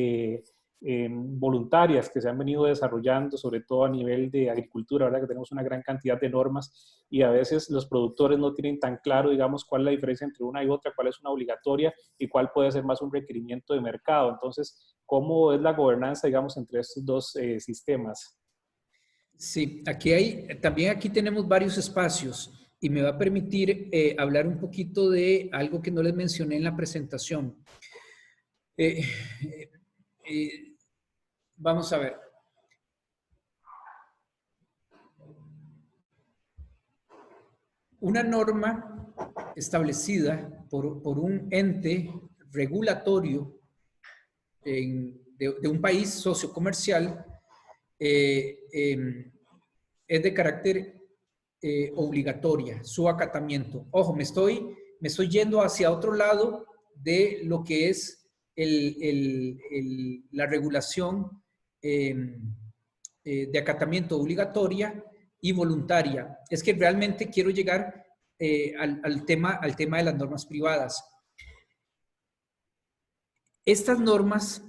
voluntarias que se han venido desarrollando, sobre todo a nivel de agricultura, ¿verdad?, que tenemos una gran cantidad de normas y a veces los productores no tienen tan claro, digamos, cuál es la diferencia entre una y otra, cuál es una obligatoria y cuál puede ser más un requerimiento de mercado. Entonces, ¿cómo es la gobernanza, digamos, entre estos dos sistemas? Sí, también aquí tenemos varios espacios y me va a permitir hablar un poquito de algo que no les mencioné en la presentación. Vamos a ver. Una norma establecida por un ente regulatorio de un país sociocomercial es de carácter obligatoria, su acatamiento. Ojo, me estoy yendo hacia otro lado de lo que es la regulación de acatamiento obligatoria y voluntaria. Es que realmente quiero llegar al tema de las normas privadas. Estas normas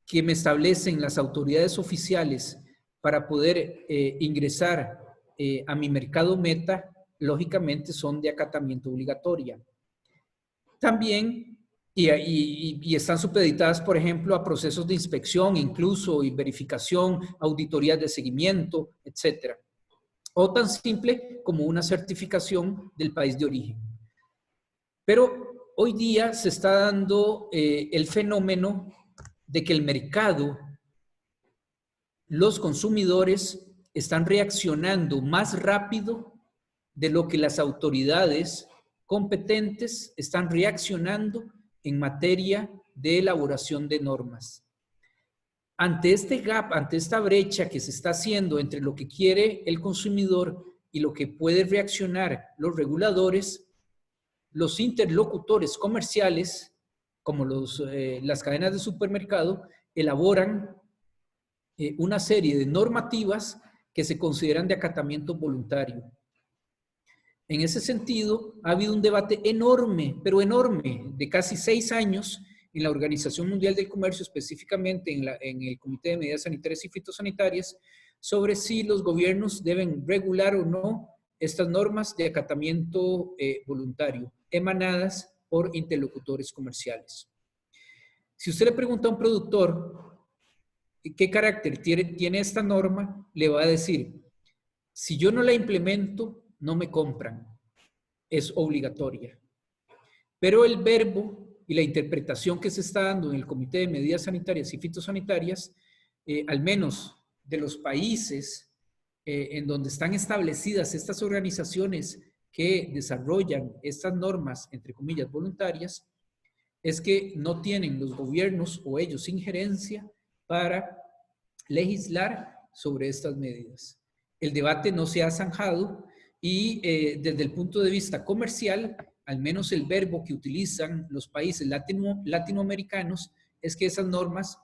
que me establecen las autoridades oficiales para poder ingresar a mi mercado meta, lógicamente son de acatamiento obligatoria. También, y están supeditadas, por ejemplo, a procesos de inspección, incluso, y verificación, auditorías de seguimiento, etc. O tan simple como una certificación del país de origen. Pero hoy día se está dando el fenómeno de que el mercado, los consumidores están reaccionando más rápido de lo que las autoridades competentes están reaccionando en materia de elaboración de normas. Ante este gap, ante esta brecha que se está haciendo entre lo que quiere el consumidor y lo que pueden reaccionar los reguladores, los interlocutores comerciales, como las cadenas de supermercado, elaboran una serie de normativas que se consideran de acatamiento voluntario. En ese sentido, ha habido un debate enorme, pero enorme, de casi 6 años en la Organización Mundial del Comercio, específicamente en el Comité de Medidas Sanitarias y Fitosanitarias, sobre si los gobiernos deben regular o no estas normas de acatamiento voluntario, emanadas por interlocutores comerciales. Si usted le pregunta a un productor qué carácter tiene esta norma, le va a decir, si yo no la implemento, no me compran, es obligatoria. Pero el verbo y la interpretación que se está dando en el Comité de Medidas Sanitarias y Fitosanitarias, al menos de los países en donde están establecidas estas organizaciones que desarrollan estas normas, entre comillas, voluntarias, es que no tienen los gobiernos o ellos injerencia para legislar sobre estas medidas. El debate no se ha zanjado y desde el punto de vista comercial, al menos el verbo que utilizan los países latinoamericanos es que esas normas,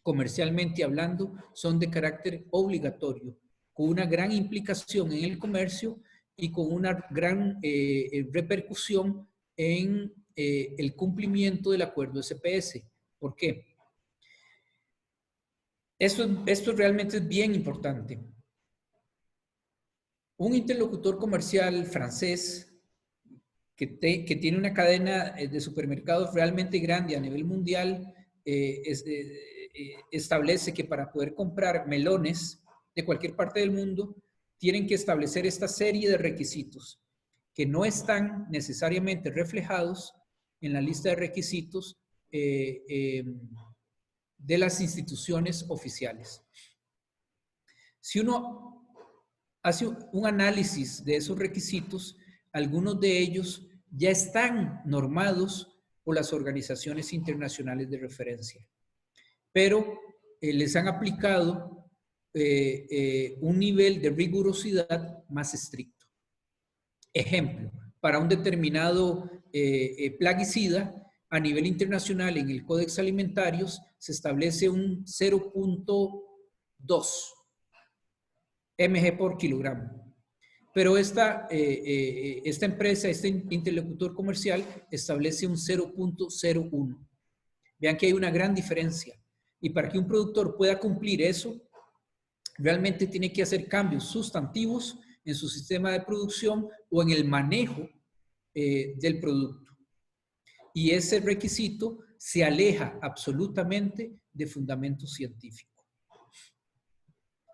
comercialmente hablando, son de carácter obligatorio, con una gran implicación en el comercio y con una gran repercusión en el cumplimiento del acuerdo SPS. ¿Por qué? Esto realmente es bien importante. Un interlocutor comercial francés que tiene una cadena de supermercados realmente grande a nivel mundial, establece que para poder comprar melones de cualquier parte del mundo, tienen que establecer esta serie de requisitos que no están necesariamente reflejados en la lista de requisitos de las instituciones oficiales. Si uno hace un análisis de esos requisitos, algunos de ellos ya están normados por las organizaciones internacionales de referencia, pero les han aplicado un nivel de rigurosidad más estricto. Ejemplo, para un determinado plaguicida, a nivel internacional en el Códex Alimentarios se establece un 0.2 mg por kilogramo. Pero esta empresa, este interlocutor comercial, establece un 0.01. Vean que hay una gran diferencia. Y para que un productor pueda cumplir eso, realmente tiene que hacer cambios sustantivos en su sistema de producción o en el manejo del producto. Y ese requisito se aleja absolutamente de fundamento científico.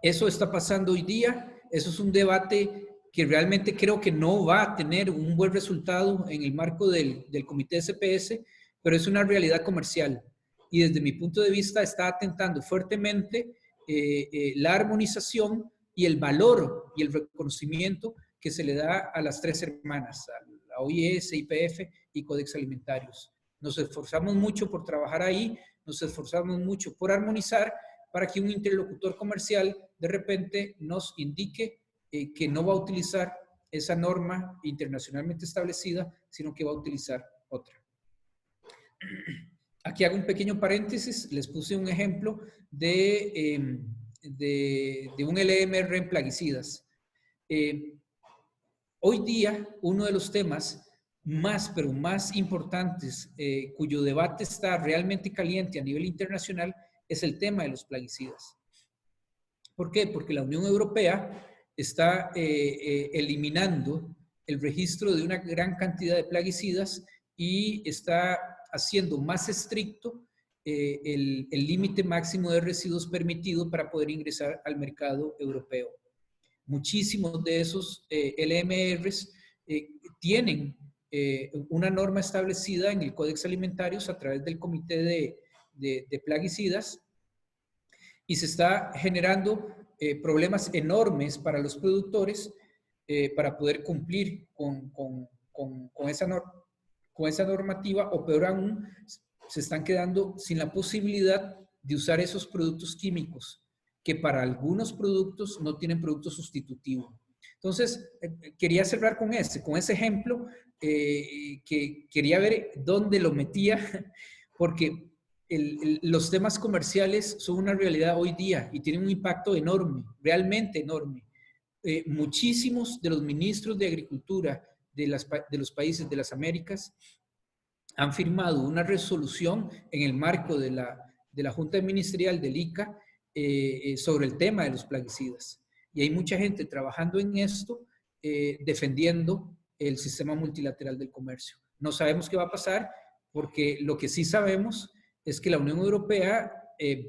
Eso está pasando hoy día. Eso es un debate que realmente creo que no va a tener un buen resultado en el marco del comité SPS, pero es una realidad comercial. Y desde mi punto de vista está atentando fuertemente la armonización y el valor y el reconocimiento que se le da a las tres hermanas, a la OIS, IPF y Codex Alimentarios. Nos esforzamos mucho por trabajar ahí, nos esforzamos mucho por armonizar para que un interlocutor comercial de repente nos indique que no va a utilizar esa norma internacionalmente establecida, sino que va a utilizar otra. Aquí hago un pequeño paréntesis, les puse un ejemplo de un LMR en plaguicidas. Hoy día, uno de los temas pero más importantes, cuyo debate está realmente caliente a nivel internacional, es el tema de los plaguicidas. ¿Por qué? Porque la Unión Europea está eliminando el registro de una gran cantidad de plaguicidas y está haciendo más estricto el límite máximo de residuos permitido para poder ingresar al mercado europeo. Muchísimos de esos LMRs tienen una norma establecida en el Códex Alimentarios a través del Comité de Plaguicidas y se está generando problemas enormes para los productores para poder cumplir con esa normativa, o peor aún, se están quedando sin la posibilidad de usar esos productos químicos que para algunos productos no tienen producto sustitutivo. Entonces, quería cerrar con ese ejemplo, que quería ver dónde lo metía, porque los temas comerciales son una realidad hoy día y tienen un impacto enorme, realmente enorme. Muchísimos de los ministros de Agricultura de los países de las Américas han firmado una resolución en el marco de la Junta Ministerial del ICA sobre el tema de los plaguicidas. Y hay mucha gente trabajando en esto, defendiendo el sistema multilateral del comercio. No sabemos qué va a pasar, porque lo que sí sabemos es que la Unión Europea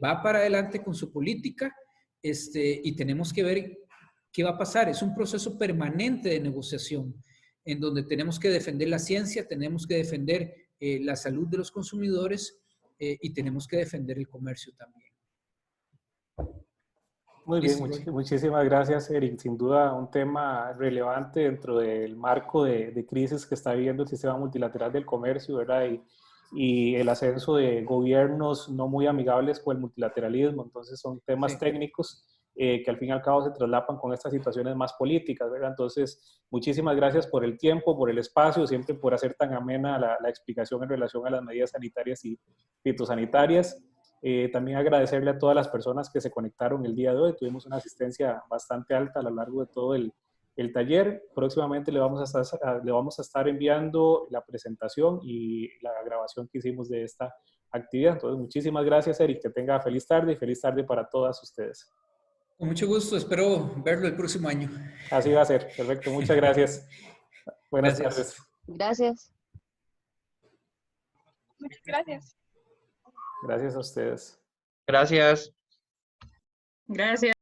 va para adelante con su política y tenemos que ver qué va a pasar. Es un proceso permanente de negociación en donde tenemos que defender la ciencia, tenemos que defender la salud de los consumidores y tenemos que defender el comercio también. Muy bien, muchísimas gracias, Eric. Sin duda un tema relevante dentro del marco de crisis que está viviendo el sistema multilateral del comercio, ¿verdad? Y el ascenso de gobiernos no muy amigables con el multilateralismo. Entonces son temas técnicos que al fin y al cabo se traslapan con estas situaciones más políticas, ¿verdad? Entonces, muchísimas gracias por el tiempo, por el espacio, siempre por hacer tan amena la explicación en relación a las medidas sanitarias y fitosanitarias. También agradecerle a todas las personas que se conectaron el día de hoy. Tuvimos una asistencia bastante alta a lo largo de todo el taller. Próximamente le vamos a estar enviando la presentación y la grabación que hicimos de esta actividad. Entonces, muchísimas gracias, Eric. Que tenga feliz tarde y feliz tarde para todas ustedes. Con mucho gusto. Espero verlo el próximo año. Así va a ser. Perfecto. Muchas gracias. Buenas tardes. Gracias. Muchas gracias. Gracias a ustedes. Gracias. Gracias.